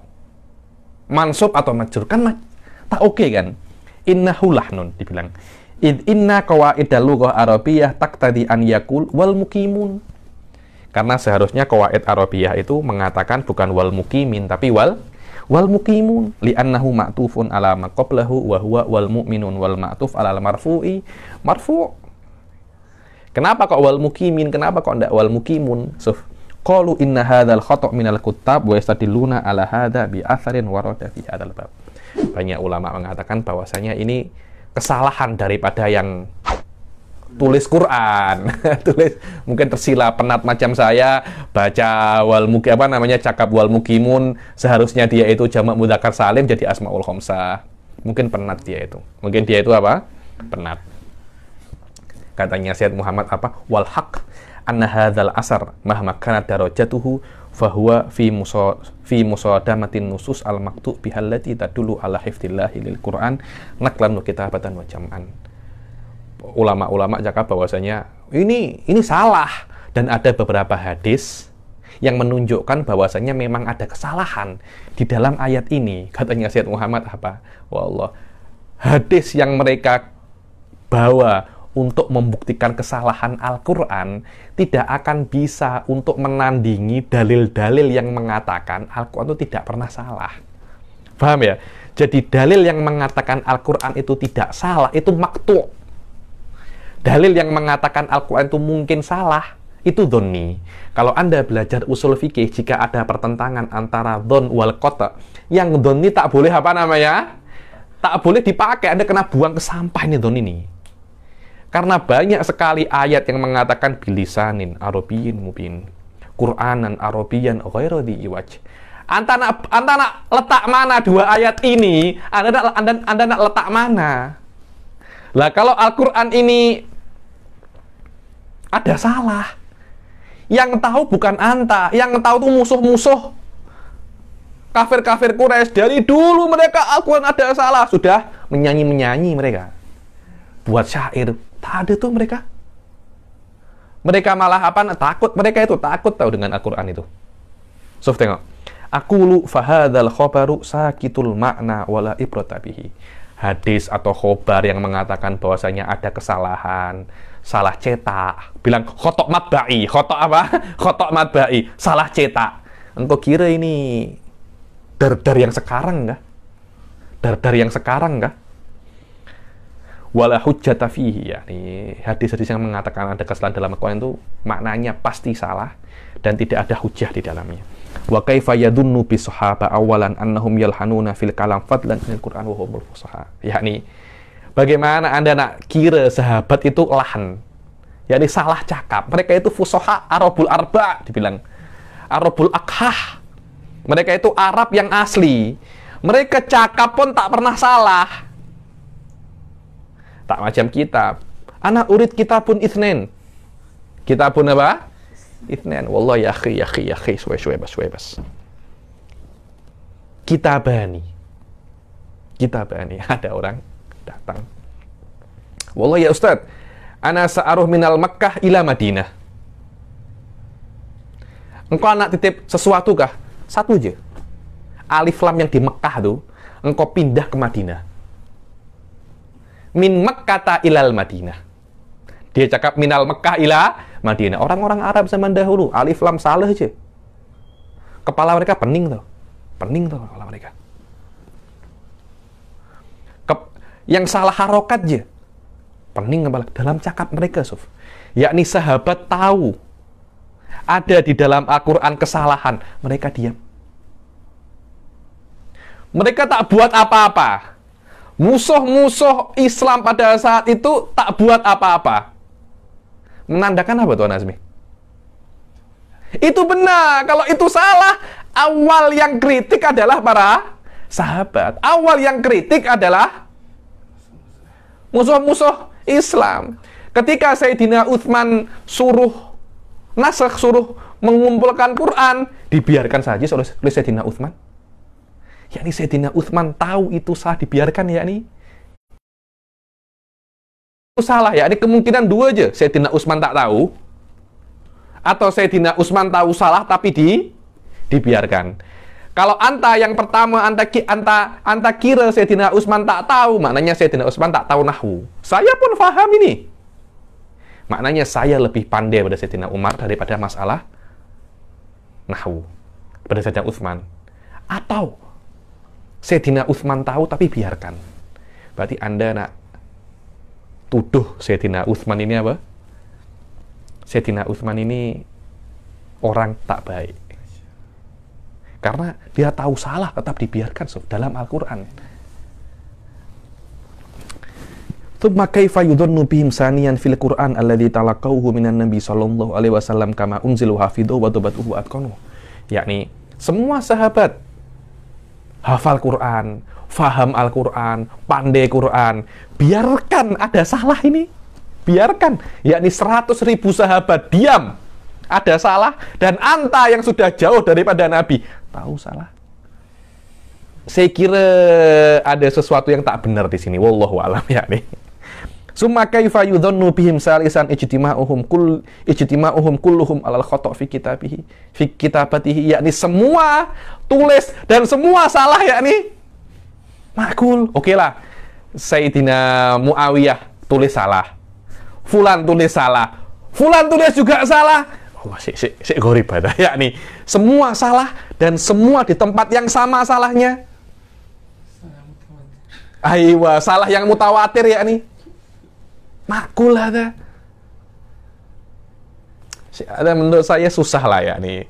mansub atau majrur kan tak oke kan? Innahu lahnun dibilang. Inna qawaidal lughah arabiyyah taqtadi an yakul wal muqimun. Karena seharusnya qawaid arabiyyah itu mengatakan bukan wal muqimin tapi wal muqimun, li'annahu ma'tufun ala ma qablahu wa huwa wal mu'minun wal ma'tuf ala marfu'i marfu'. Kenapa kok wal muqimin? Kenapa kok ndak wal muqimun? Qalu inna hadzal khata' minal kuttab wa yastadilluna ala hadza bi atharin warada fi hadzal bab. Banyak ulama mengatakan bahwasanya ini kesalahan daripada yang tulis Quran. Mungkin tersilap penat macam saya baca cakap wal muqimun, seharusnya dia itu jamak mudzakkar salim jadi asmaul khamsah. Mungkin penat dia itu. Mungkin dia itu apa? Penat. Katanya Syed Muhammad apa? Wal haq anna hadzal asar mahma kanat darajatuhu fahuwa fi musadamatin nusus al maktub bihallati tadullu ala hifdzillahi lil Quran naqlan wa kitabatan wa jam'an. Ulama-ulama cakap bahwasanya ini salah, dan ada beberapa hadis yang menunjukkan bahwasanya memang ada kesalahan di dalam ayat ini. Katanya Syed Muhammad apa? Wallah, hadis yang mereka bawa untuk membuktikan kesalahan Al-Quran tidak akan bisa untuk menandingi dalil-dalil yang mengatakan Al-Quran itu tidak pernah salah. Paham ya? Jadi dalil yang mengatakan Al-Quran itu tidak salah itu maktu'. Dalil yang mengatakan Al-Quran itu mungkin salah, itu dhonni. Kalau Anda belajar usul fikih, jika ada pertentangan antara dhon wal qata', yang dhonni tak boleh apa namanya? Tak boleh dipakai, Anda kena buang ke sampah ini dhon ini. Karena banyak sekali ayat yang mengatakan bilisanin arabiyyin mubin, Qur'anan arabiyyan ghairu dhi iwaj. Anda nak letak mana dua ayat ini? Anda nak letak mana? Lah kalau Al-Quran ini ada salah, yang tahu bukan Anta, yang tahu tuh musuh-musuh kafir-kafir Quraisy. Dari dulu mereka Al-Quran ada salah, sudah menyanyi mereka, buat syair, tak ada tuh mereka malah apa? Mereka itu takut tahu dengan Al-Quran itu. Sof tengok, aqulu fahadzal khabaru sakitul makna wala ibrata bihi. Hadis atau khobar yang mengatakan bahwasanya ada kesalahan, salah cetak, bilang khotok matba'i, khotok apa? Khotok matba'i, salah cetak. Engkau kira ini dar-dar yang sekarang enggak? Dar-dar yang sekarang enggak? Wala hujjata fihi, ya. Hadis-hadis yang mengatakan ada kesalahan dalam Al-Quran itu maknanya pasti salah dan tidak ada hujjah di dalamnya. Wa kaifa yadunnu bi sahaba awalan annahum yalhanuna fil kalam fadlan minal Qur'an wa humul fusaha. Yakni bagaimana Anda nak kira sahabat itu lahan, yakni salah cakap. Mereka itu fusaha Arabul Arba dibilang, Arabul Akhah. Mereka itu Arab yang asli. Mereka cakap pun tak pernah salah. Tak macam kita. Anak urid kitabun itsnain. Kitabun apa? Itsnain. Wallah ya akhi, suwe bas. Kitabani. Ada orang datang. Wallah ya Ustaz, ana sa'aruh minal Makkah ila Madinah. Engkau anak titip sesuatu kah? Satu aja. Alif lam yang di Mekah tuh, engkau pindah ke Madinah. Min Makkata ilal Madinah. Dia cakap minal Mekah ila Madinah. Orang-orang Arab zaman dahulu, alif lam salah aja. Kepala mereka pening tuh. Pening tuh kepala mereka. Yang salah harokat aja. Pening kepala. Dalam cakap mereka, Suf. Yakni sahabat tahu ada di dalam Al-Quran kesalahan. Mereka diam. Mereka tak buat apa-apa. Musuh-musuh Islam pada saat itu tak buat apa-apa. Menandakan apa Tuan Azmi? Itu benar. Kalau itu salah, awal yang kritik adalah para sahabat. Awal yang kritik adalah musuh-musuh Islam. Ketika Sayyidina Utsman suruh nasakh, suruh mengumpulkan Quran, dibiarkan saja oleh Sayyidina Utsman. Yakni Sayyidina Utsman tahu itu salah, dibiarkan, yakni itu salah, yakni kemungkinan dua aja. Sayyidina Utsman tak tahu, atau Sayyidina Utsman tahu salah tapi dibiarkan. Kalau yang pertama anta kira Sayyidina Utsman tak tahu, maknanya Sayyidina Utsman tak tahu nahwu. Saya pun faham ini. Maknanya saya lebih pandai pada Sayyidina Umar daripada masalah nahwu pada Sayyidina Utsman. Atau Sayyidina Utsman tahu tapi biarkan. Berarti Anda nak tuduh Sayyidina Utsman ini apa? Sayyidina Utsman ini orang tak baik. Karena dia tahu salah tetap dibiarkan dalam Al-Qur'an. Tsumma kaifa yudhannu bihim saniyan fil Qur'an alladzi talaqawhu minan nabi sallallahu alaihi wasallam kama unzilu hafidhu wa tabatuhu atqanu. Yakni semua sahabat hafal Quran, faham Al-Quran, pandai Quran, biarkan ada salah ini. Biarkan, yakni 100.000 sahabat diam, ada salah, dan anta yang sudah jauh daripada Nabi tahu salah. Saya kira ada sesuatu yang tak benar di sini. Wallahu a'lam, yakni. Summa kaifa yudhannu bihim salisan ijtima'uhum kulluhum alal khata' fi kitabatihi, yakni semua tulis dan semua salah, yakni makul. Oke lah, Sayyidina Muawiyah tulis salah, Fulan tulis salah, Fulan tulis juga salah. Allah, sik gorib ada, yakni semua salah dan semua di tempat yang sama salahnya. Aywa, salah yang mutawatir, yakni makul ada. Menurut saya susah lah, yakni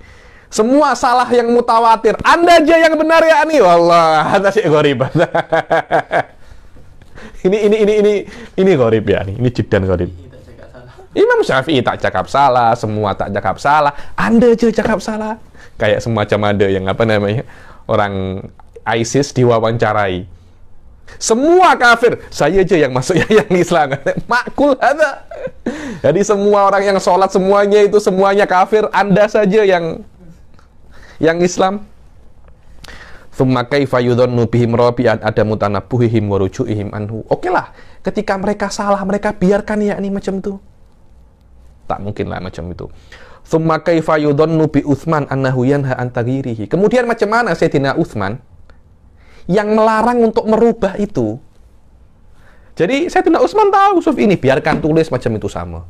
semua salah yang mutawatir. Anda aja yang benar, yakni wallah, ada sik gorib. Ini gorib, yakni ini jidan gorib. Imam Syafi'i tak cakap salah, semua tak cakap salah, Anda aja cakap salah. Kayak semacam ada yang apa namanya, orang ISIS diwawancarai. Semua kafir, saya aja yang masuk yang Islam. Makul ada. Jadi semua orang yang sholat semuanya itu semuanya kafir, Anda saja yang Islam. Tsumma kaifa yudhannu bihim rabi'an adamu tanabbuhihim wa ruju'ihim anhu. Oke lah, ketika mereka salah, mereka biarkan, yakni macam itu. Tak mungkin lah macam itu. Tsumma kaifa yudhannu bi Utsman annahu yanha an taghyirihi. Kemudian macam mana Sayyidina Utsman yang melarang untuk merubah itu? Jadi Sayyidina Utsman tahu ini, biarkan tulis macam itu sama.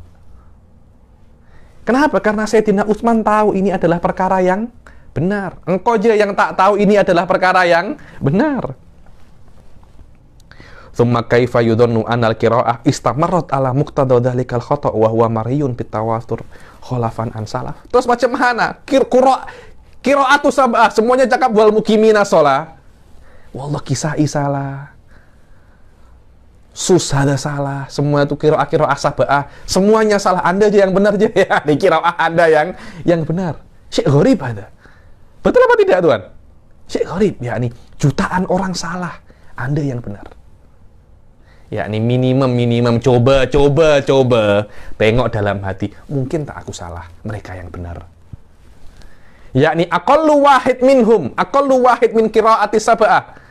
Kenapa? Karena Sayyidina Utsman tahu ini adalah perkara yang benar. Engkau aja yang tak tahu ini adalah perkara yang benar. Tsumma kaifa yudhannu anal qira'ah istamarrat ala muqtada dzalikal khata' wa huwa mariyun bitawatur khalafan an salaf. Terus macam mana? Qira'atu sab'ah, semuanya cakap wal muqimina shalah. Wallah, Kisai salah, Sus ada salah, semua itu qira'ah sab'ah, semuanya salah. Anda aja yang benar aja, ya. Di qira'ah Anda yang benar. Syekh gharib ada. Betul apa tidak, Tuan? Syekh gharib, yakni jutaan orang salah, Anda yang benar. Yakni minimum coba tengok dalam hati, mungkin tak aku salah, mereka yang benar. Yakni aqallu wahid min qiraati sab'ah,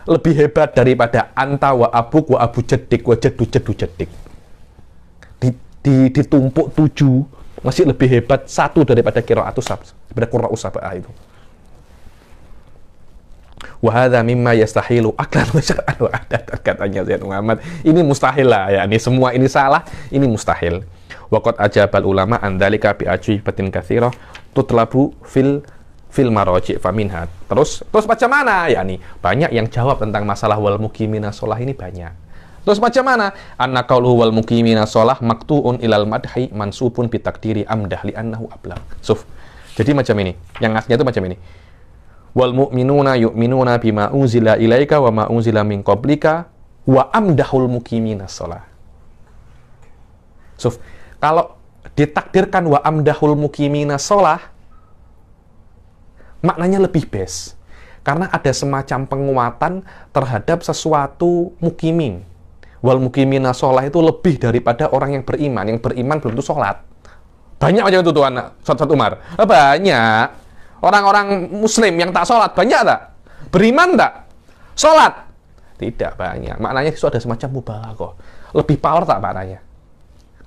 lebih hebat daripada anta wa abuk wa abu jadik wa jaddu jadik. Ditumpuk 7 masih lebih hebat satu daripada qiraatus sab'ah, daripada qiraatus sab'ah itu. Wa hadza mimma yastahilu aklan wa syar'an wa adatan, katanya Zaid Muhammad. Ini mustahil lah ya. Ini semua ini salah, ini mustahil. Wa qad ajabal ulama an dzalika bi ajibatin katsirah tutlabu fil maraji' faminha. Terus macam mana? Ya nih, banyak yang jawab tentang masalah wal muqimina shalah ini banyak. Terus macam mana? Anna qauluhu wal muqimina shalah maktuun ilal madhi mansubun bi takdiri amdah li annahu ablagh. Jadi macam ini. Yang aslinya itu macam ini. Wal mu'minuna yu'minuna bima unzila ilaika wa ma unzila min qablika wa amdahul muqimina shalah. Kalau ditakdirkan wa amdahul muqimina shalah, maknanya lebih best. Karena ada semacam penguatan terhadap sesuatu mukimin. Wal mukimina shalah itu lebih daripada orang yang beriman. Yang beriman belum tentu sholat. Banyak macam itu tuh anak Ustaz Umar. Banyak. Orang-orang muslim yang tak sholat, banyak tak? Beriman tak? Sholat? Tidak banyak. Maknanya itu ada semacam mubalaghah. Lebih power tak maknanya?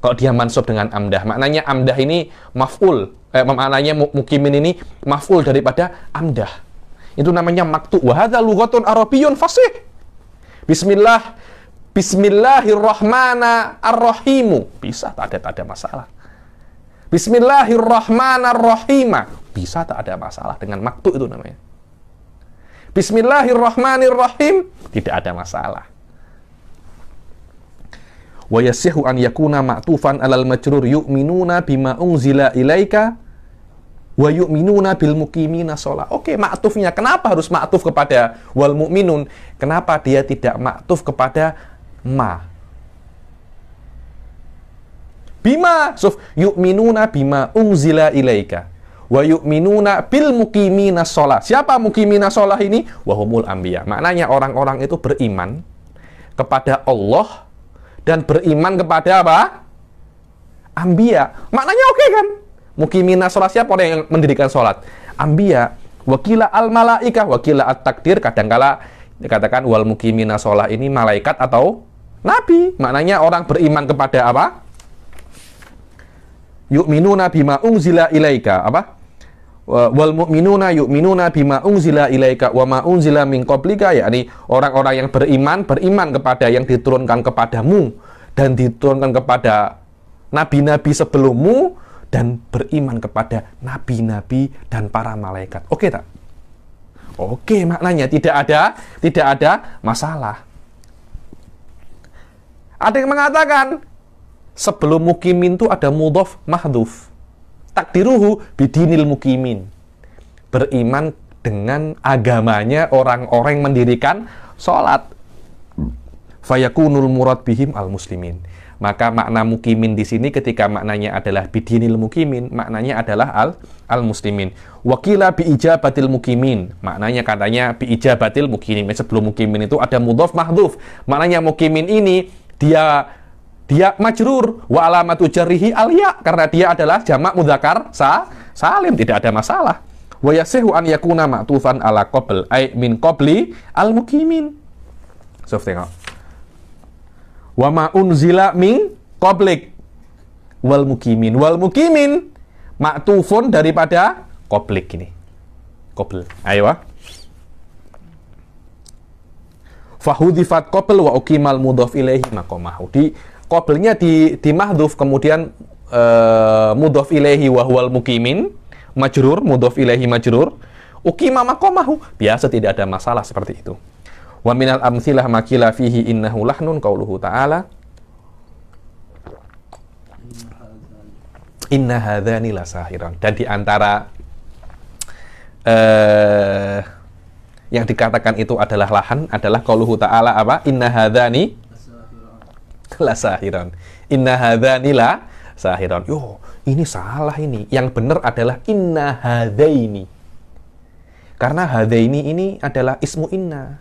Kalau dia mansub dengan amdah. Maknanya amdah ini maf'ul. Maknanya mukimin ini maf'ul daripada amdah. Itu namanya maktu. Wa hadza lughatun arabiyyun fasih. Bismillahirrahmanirrahim. Bisa, tak ada masalah. Bismillahirrahmanirrahim. Bisa, tak ada masalah. Dengan maktu itu namanya. Bismillahirrahmanirrahim. Tidak ada masalah. Wa yasihu an yakuna ma'tufan alal majrur yu'minuna bima unzila ilaika wa yu'minuna bil muqimina shalah. Oke, ma'tufnya. Kenapa harus ma'tuf kepada wal mu'minun? Kenapa dia tidak ma'tuf kepada ma? Bima, yu'minuna bima unzila ilaika wa yu'minuna bil muqimina shalah. Siapa muqimina shalah ini? Wahumul anbiya. Maknanya orang-orang itu beriman kepada Allah dan beriman kepada apa? Anbiya. Maknanya oke kan? Muqimina shalah, siapa orang yang mendirikan sholat? Anbiya. Wakila al malaikah, wakila at takdir. Kadangkala dikatakan wal muqimina shalah ini malaikat atau nabi. Maknanya orang beriman kepada apa? Yu'minuna bima unzila ilaika. Apa? Wal mu'minuna yu'minuna bima unzila ilaika wa ma unzila min qablika. Yakni orang-orang yang beriman kepada yang diturunkan kepadamu dan diturunkan kepada nabi-nabi sebelummu dan beriman kepada nabi-nabi dan para malaikat. Oke tak? Oke, maknanya tidak ada masalah. Ada yang mengatakan sebelum mukimin itu ada mudhaf mahdhuf. Takdiruhu bidinil mukimin. Beriman dengan agamanya orang-orang yang mendirikan sholat. Fayakunul murad bihim al muslimin. Maka makna mukimin di sini ketika maknanya adalah bidinil mukimin, maknanya adalah al muslimin. Wakila bi ijabatil mukimin. Maknanya katanya bi ijabatil mukimin. Sebelum mukimin itu ada mudhaf mahdhuf. Maknanya mukimin ini dia majrur wa alamatu jarrihi al-ya, karena dia adalah jamak mudzakkar salim, tidak ada masalah. Wa yasihu an yakuna ma'tufan ala qabl ay min qabli al-muqimin. Tengok. Wa ma unzila min qablik wal muqimin. Wal muqimin ma'tufun daripada qablik ini. Qabl. Ayo. Fahudifat qabl wa uqimal mudhaf ilaihi maqamahu. Qablnya di mahdhuf, kemudian mudhaf ilaihi wa huwal muqimin majrur, mudhaf ilaihi majrur, uqima maqamahu. Biasa, tidak ada masalah seperti itu. Wa minal amtsilah makila fihi innahu lahnun qauluhu ta'ala inna hadzani lasahiran. Dan di antara yang dikatakan itu adalah lahan adalah qauluhu ta'ala apa? Inna hadzani lasahiran. Inna hadzani lasahiran. Yo, ini salah ini. Yang benar adalah inna hadzaini. Karena hadzaini ini adalah ismu inna.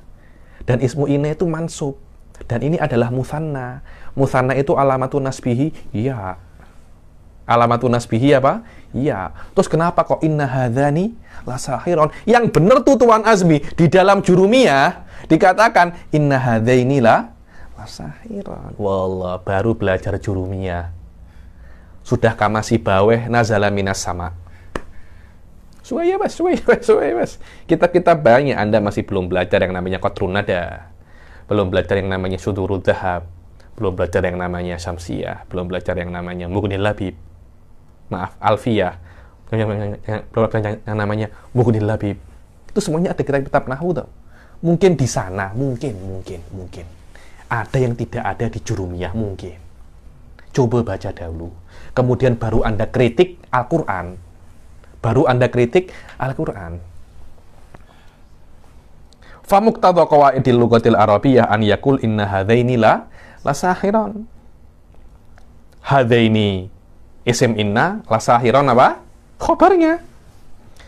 Dan ismu inna itu mansub. Dan ini adalah mutsanna. Mutsanna itu alamatun nasbihi ya. Alamatun nasbihi apa? Ya. Terus kenapa kok inna hadzani lasahiran? Yang benar tuh Tuan Azmi, di dalam jurumiyah dikatakan inna hadzaini lasahiran. Wallah, baru belajar jurumiyah. Sudah kamasi baweh nazala minas sama. Suwe ya mas. Kita banyak, Anda masih belum belajar yang namanya qatrun nada, belum belajar yang namanya sudurul dhahab, belum belajar yang namanya syamsiyah, belum belajar yang namanya mughnil labib, maaf, alfiyah, belum belajar yang namanya mughnil labib. Itu semuanya ada kitab-kitab nahwu tuh. Mungkin di sana, mungkin ada yang tidak ada di Jurumiyah, mungkin. Coba baca dahulu, kemudian baru Anda kritik Al-Quran. Famuqtadha qawaidil lughatil arabiyyah an yaqul inna hadzaini la sahiran. Hadzaini isim inna, la sahiran apa? Khabarnya.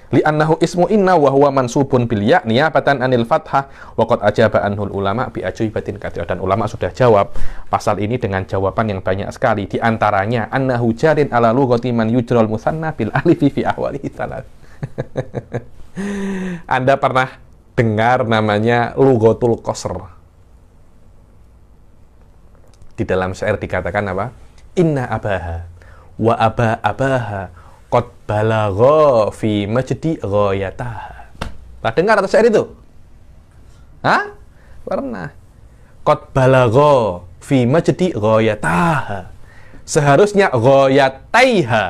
Li'annahu ismu inna wa huwa mansubun bil ya niyabatan anil fathah wa qad ajaba anhul ulama bi ajuibatin katsirah. Dan ulama sudah jawab pasal ini dengan jawaban yang banyak sekali, di antaranya annahu jarin ala lughati man yujral musanna bil alifi fi ahwalihi thalath. Anda pernah dengar namanya lughatul qasr? Di dalam syair dikatakan apa? Inna abaha wa abaha qad balagha fi majdi ghayataha. Pernah dengar atau syair itu? Hah? Pernah. Qad balagha fi majdi ghayataha. Seharusnya ghayataiha,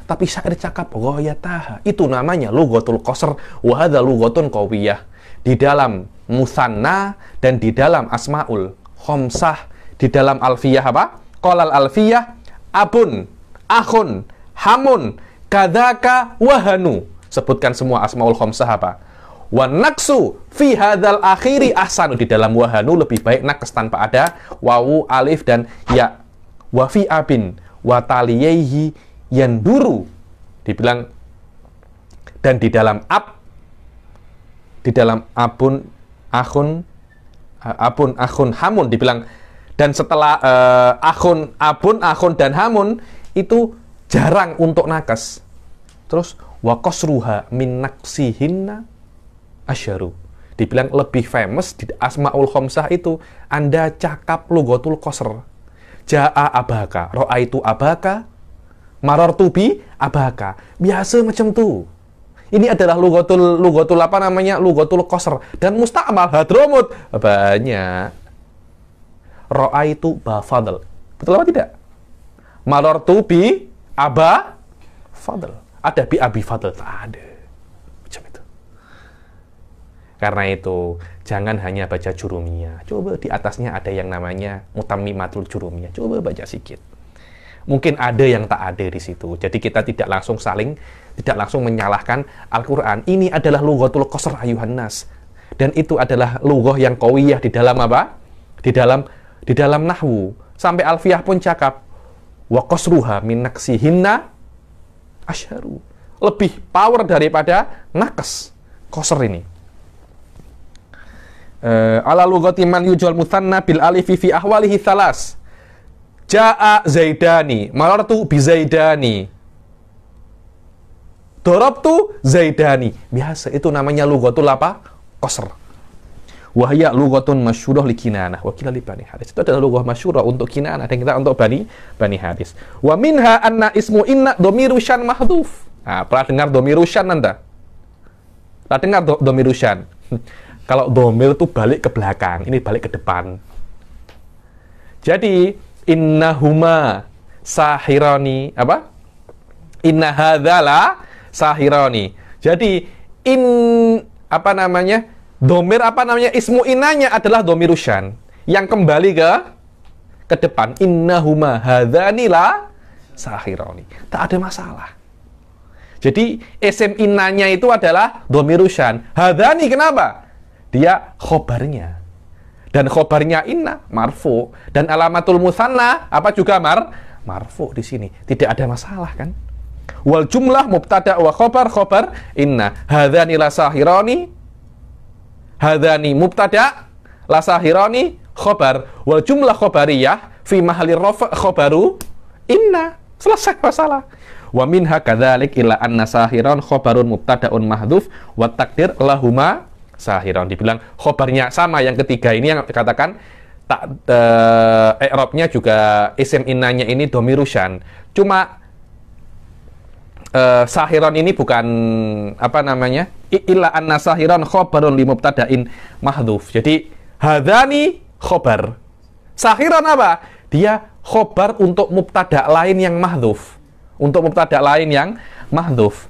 tapi syair cakap ghayataha. Itu namanya lughatul qasr wa hadza lughatun qawiyah. Di dalam musanna dan di dalam asmaul khamsah, di dalam alfiyah apa? Qalal alfiyah abun, akhun, hamun, kadzaka wahanu. Sebutkan semua asmaul khamsah apa? Wa naqsu fi hadzal akhiri ahsanu. Di dalam wahanu lebih baik naqs tanpa ada wawu, alif dan ya. Wa fi abin wa taliyaihi yanduru. Dibilang, dan di dalam di dalam abun, akhun, hamun dibilang, dan setelah akhun, abun, akhun dan hamun itu jarang untuk nakes. Terus wa qasruha min naqsihinna asyaru. Dibilang lebih famous di asmaul khamsah itu Anda cakap lughatul qasr. Jaa abaka, ra'aitu abaka, marartu bi abaka. Biasa macam tu. Ini adalah lughatul apa namanya? Lughatul qasr, dan musta'mal hadramut banyak. Ra'aitu ba fadl. Betul apa tidak? Marartu bi aba fadl. Ada bi abi fadl? Tak ada. Macam itu. Karena itu jangan hanya baca Jurumiyah. Coba di atasnya ada yang namanya Mutammimatul Jurumiyah. Coba baca sedikit. Mungkin ada yang tak ada di situ. Jadi kita tidak langsung menyalahkan Al-Quran. Ini adalah lughatul qasr ayuhan nas. Dan itu adalah lughah yang qawiyah di dalam apa? Di dalam nahwu. Sampai Alfiyah pun cakap wa qasruha min naqsihinna asyaru. Lebih power daripada naqs qasr ini. Ala lughati man yujal mutsanna bil alifi fi ahwalihi thalas. Jaa zaidani, marartu bi zaidani, darabtu zaidani. Biasa itu namanya lughatul apa? Qasr. Wa hiya lughatun masyhurah li Kinanah wa kila li Bani Haris. Itu adalah lughah masyhurah untuk Kinanah dan kita untuk Bani Haris. Wa minha anna ismu inna dhamiru syan mahdhuf. Nah, pernah dengar dhamiru syan Anda? Pernah dengar dhamiru syan? Kalau dhamir itu balik ke belakang, ini balik ke depan. Jadi innahuma sahirani apa? Inna hadzala sahirani. Jadi apa namanya? Dhamir apa namanya? Ismu innanya adalah dhamiru syan yang kembali ke depan. Innahuma hadzani la sahirani. Tak ada masalah. Jadi isim innanya itu adalah dhamiru syan. Hadzani kenapa? Dia khobarnya. Dan khobarnya inna marfu, dan alamatul musanna apa juga marfu di sini. Tidak ada masalah kan? Wal jumlah mubtada wa khobar inna. Hadzani la sahirani. Hadzani mubtada la sahirani khobar. Wal jumlah khobariyah fi mahalli rafa' khobaru inna. Selesai masalah. Wa minha kadzalik illa anna sahiran khobarun mubtada'un mahdhuf wa takdir lahuma sahiran. Dibilang khobarnya sama, yang ketiga ini yang dikatakan i'rabnya juga isim innanya ini dhamiru syan. Cuma sahiron ini bukan apa namanya? Illa anna sahiron khobarun li mubtada'in mahdhuf. Jadi hadzani khobar. Sahiron apa? Dia khobar untuk mubtada' lain yang mahdhuf. Untuk mubtada' lain yang mahdhuf.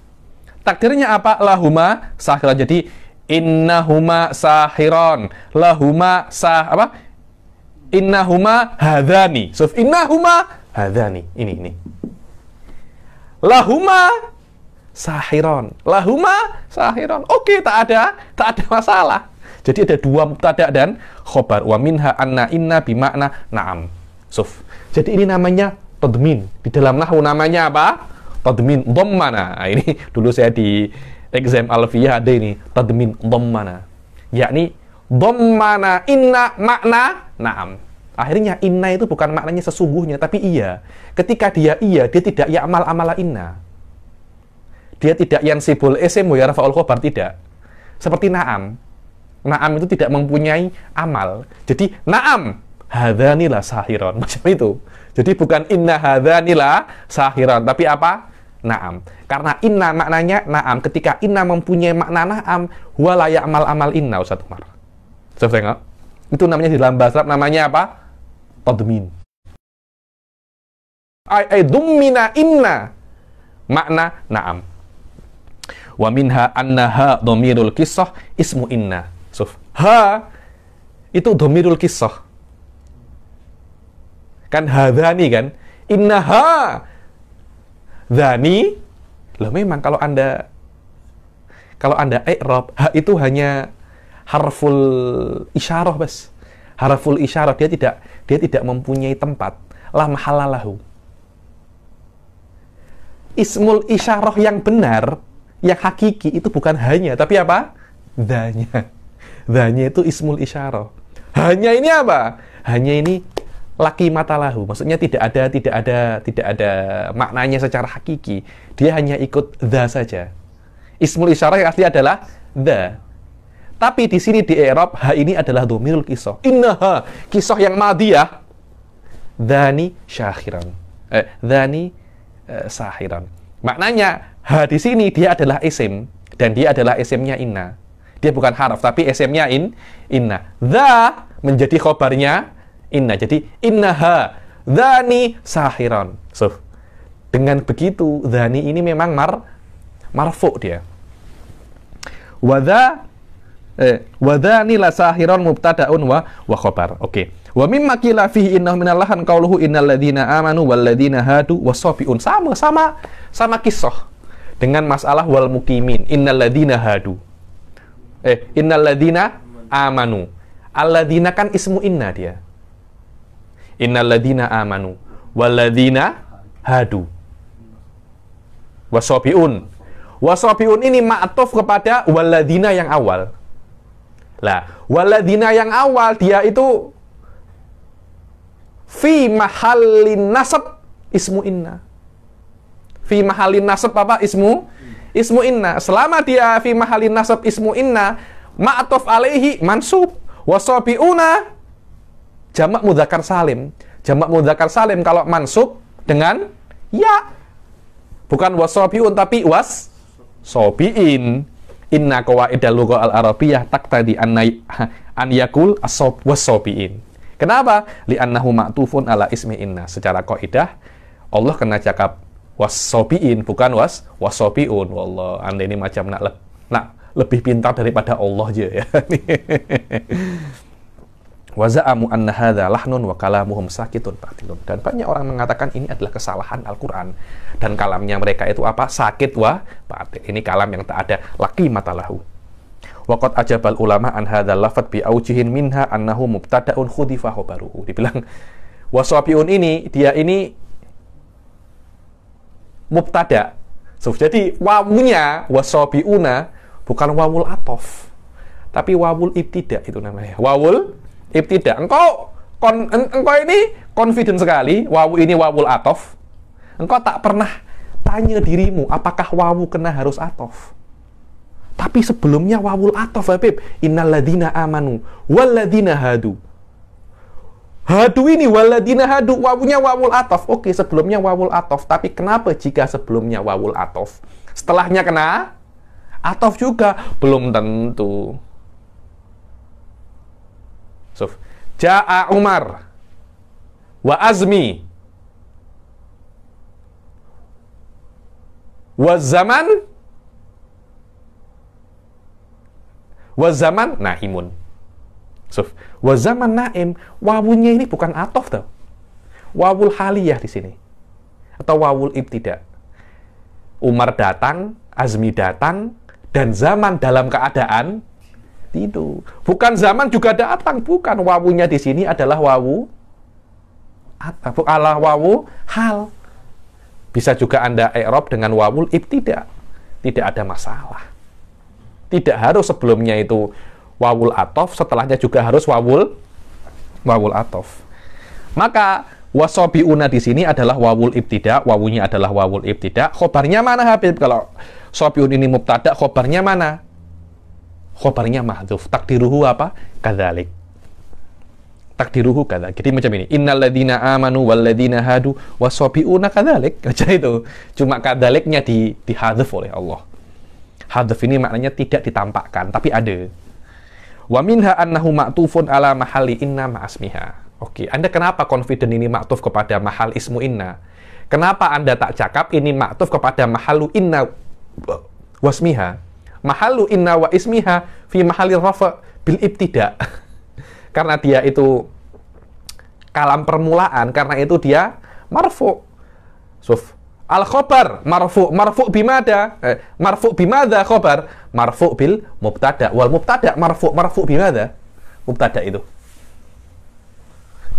Takdirnya apa? Lahuma sahiron. Jadi innahuma sahiron. Lahuma apa? Innahuma hadzani. So innahuma hadzani. Ini. Lahuma sahiron. Lahuma sahiron. Oke, tak ada masalah. Jadi ada dua mubtada dan khobar. Wa minha anna inna bimakna na'am. Suf. Jadi ini namanya tadmin. Di dalam nahwu namanya apa? Tadmin dhammana. Nah, ini dulu saya di exam alfiyah ada ini, tadmin dhammana. Yakni dhammana inna makna na'am. Akhirnya inna itu bukan maknanya sesungguhnya, tapi iya. Ketika dia iya, dia tidak ya'mal amala inna. Dia tidak yansibul isim wa yarfa'ul khobar, tidak. Seperti na'am. Na'am itu tidak mempunyai amal. Jadi na'am hadzanila sahiron, macam itu. Jadi bukan inna hadzanila sahiron, tapi apa? Na'am. Karena inna maknanya na'am. Ketika inna mempunyai makna na'am, huwa la ya'mal amal inna, Ustaz Umar. Saya tengok. Itu namanya di dalam bahasa Arab namanya apa? Tadmin. Ai dummina inna makna na'am. Wa minha annaha dhamirul qissah ismu inna. Suf. Ha itu dhamirul qissah. Kan hadzani kan? Innaha dzani. Loh memang kalau Anda i'rab, ha itu hanya harful isyarah bas. Harful isyarah, dia tidak mempunyai tempat. La mahallalahu. Ismul isyarah yang benar, yang hakiki itu bukan hanya, tapi apa? Dzanya. Dzanya itu ismul isyarah. Hanya ini apa? Hanya ini laki matalahu. Maksudnya tidak ada maknanya secara hakiki. Dia hanya ikut dza saja. Ismul isyarah yang asli adalah dza. Tapi di sini di i'rab ha ini adalah dhamirul qissah. Innaha qissah yang madiyah dzani syahiran. Dzani sahiran. Maknanya ha di sini dia adalah isim dan dia adalah isimnya inna. Dia bukan haraf tapi isimnya inna. Dza menjadi khobarnya inna. Jadi innaha dzani sahiran. So, dengan begitu dzani ini memang marfu dia. Wa dzani la sahiran mubtada'un wa khabar. Oke. Wa mimma qila fihi innahu minallahan qauluhu innal ladzina amanu wal ladzina hadu wasabiun. Sama kisah dengan masalah wal muqimin. Innal ladzina hadu. Innal ladzina amanu. Alladzina kan ismu inna dia. Innal ladzina amanu wal ladzina hadu wasabiun. Wasabiun ini ma'tuf kepada wal ladzina yang awal. Lah, wal ladzina yang awal dia itu fi mahallin nasab ismu inna. Fi mahallin nasab apa? Ismu inna. Selama dia fi mahallin nasab ismu inna, ma'tuf alaihi mansub. Wasabiuna jamak mudzakkar salim. Jamak mudzakkar salim kalau mansub dengan ya. Bukan wasabiun tapi sobiin. Inna qawaidal lughah al-arabiyyah taqtadi an yakul wasabiin. Kenapa? Li'annahu ma'tufun ala ismi inna. Secara kaidah Allah kena cakap wasabiin bukan wasabiun. Wallah, Anda ini macam nak lebih pintar daripada Allah aja ya. Wa za'amu anna hadza lahnun wa kalamuhum sakitun batilun. Dan banyak orang mengatakan ini adalah kesalahan Al-Qur'an dan kalamnya mereka itu apa? Sakit wa batil. Ini kalam yang tak ada laqi matalahu. Wa qad ajabal ulama an hadzal lafadz bi aujihin minha annahu mubtada'un khudifa khabaruhu. Dibilang wasabiun ini dia ini mubtada. So, jadi wawunya wasabiuna bukan wawul atof tapi wawul ibtida itu namanya. Wawul ibtida. Engkau ini confident sekali, wawu ini wawul atof. Engkau tak pernah tanya dirimu, apakah wawu kena harus atof? Tapi sebelumnya wawul atof, Habib. Innal ladzina amanu wal ladzina hadu. Hadu ini waladina hadu, wawunya wawul atof. Oke, sebelumnya wawul atof. Tapi kenapa jika sebelumnya wawul atof, setelahnya kena atof juga? Belum tentu. Suf. Ja'a Umar wa azmi wa zaman na'imun. Suf. Wa zaman na'im, wawunya ini bukan atof tau. Wawul haliyah di sini. Atau wawul ibtida. Umar datang, Azmi datang, dan zaman dalam keadaan tidur. Bukan zaman juga datang, bukan. Wawunya di sini adalah wawu hal. Bisa juga Anda i'rab dengan wawul ibtida. Tidak ada masalah. Tidak harus sebelumnya itu wawul atof, setelahnya juga harus wawul atof. Maka wasobiuna di sini adalah wawul ibtida, wawunya adalah wawul ibtida. Khobarnya mana Habib? Kalau sobiun ini mubtada, khobarnya mana? Khobarnya mahdzuf. Takdiruhu apa? Kadzalik. Takdiruhu kadzalik. Jadi macam ini. Innal ladzina amanu wal ladzina hadu wasobiuna kadzalik. Aja itu. Cuma kadzaliknya dihadzuf oleh Allah. Hadzuf ini maknanya tidak ditampakkan, tapi ada. Wa minha annahu ma'tufun ala mahalli inna ma'asmiha. Oke, Anda kenapa confident ini ma'tuf kepada mahal ismu inna? Kenapa Anda tak cakap ini ma'tuf kepada mahalu inna wasmiha? Mahalu inna wa ismiha fi mahali rafa bil ibtida. Karena dia itu kalam permulaan, karena itu dia marfu. Suf. Al-khobar marfu bimada, marfu bimada khobar, marfu bil mubtada, wal mubtada marfu bimada, mubtada itu.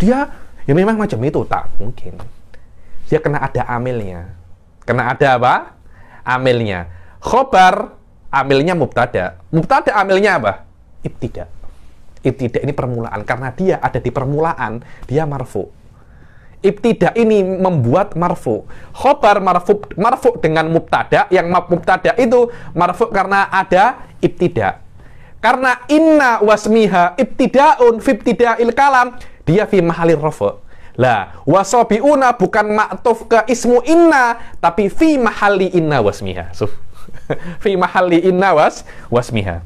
Dia ya memang macam itu, tak mungkin. Dia kena ada amilnya. Kena ada apa? Amilnya. Khobar amilnya mubtada. Mubtada amilnya apa? Ibtida. Ibtida ini permulaan, karena dia ada di permulaan, dia marfu. Ibtida ini membuat marfu. Khobar marfu dengan mubtada, yang mubtada itu marfu karena ada ibtida. Karena inna wasmiha ibtidaun fi ibtida'il kalam, dia fi mahalir rafa. Lah, wasabiuna bukan ma'tuf ke ismu inna, tapi fi mahalli inna wasmiha. Fi mahalli inna wasmiha.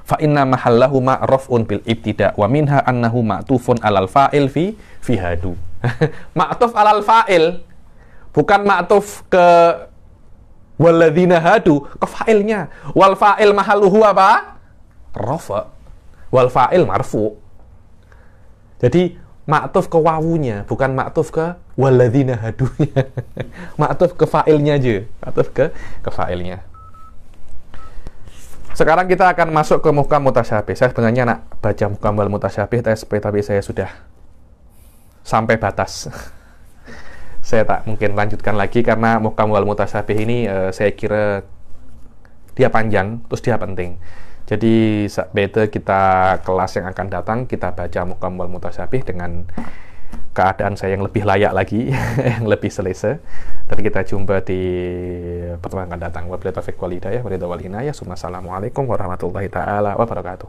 Fa inna mahallahuma raf'un bil ibtida wa minha annahu ma'tufun alal fa'il fi hadu. Ma'tuf alal fa'il, bukan ma'tuf ke walladzina hadu, ke fa'ilnya. Wal fa'il mahalluhu apa? Rafa. Wal fa'il marfu. Jadi ma'tuf ke wawunya, bukan ma'tuf ke walladzina hadunya. Ma'tuf ke fa'ilnya aja. Ma'tuf ke fa'ilnya. Sekarang kita akan masuk ke muhkam mutasyabih. Saya sebenarnya nak baca muhkam wal mutasyabih tapi saya sudah sampai batas. Saya tak mungkin lanjutkan lagi karena muhkam wal mutasyabih ini saya kira dia panjang, terus dia penting. Jadi better kita kelas yang akan datang kita baca muhkam wal mutasyabih dengan keadaan saya yang lebih layak lagi, yang lebih selesa. Dan kita jumpa di pertemuan akan datang. Wabillahi taufiq wal hidayah, wassalamualaikum warahmatullahi taala wabarakatuh.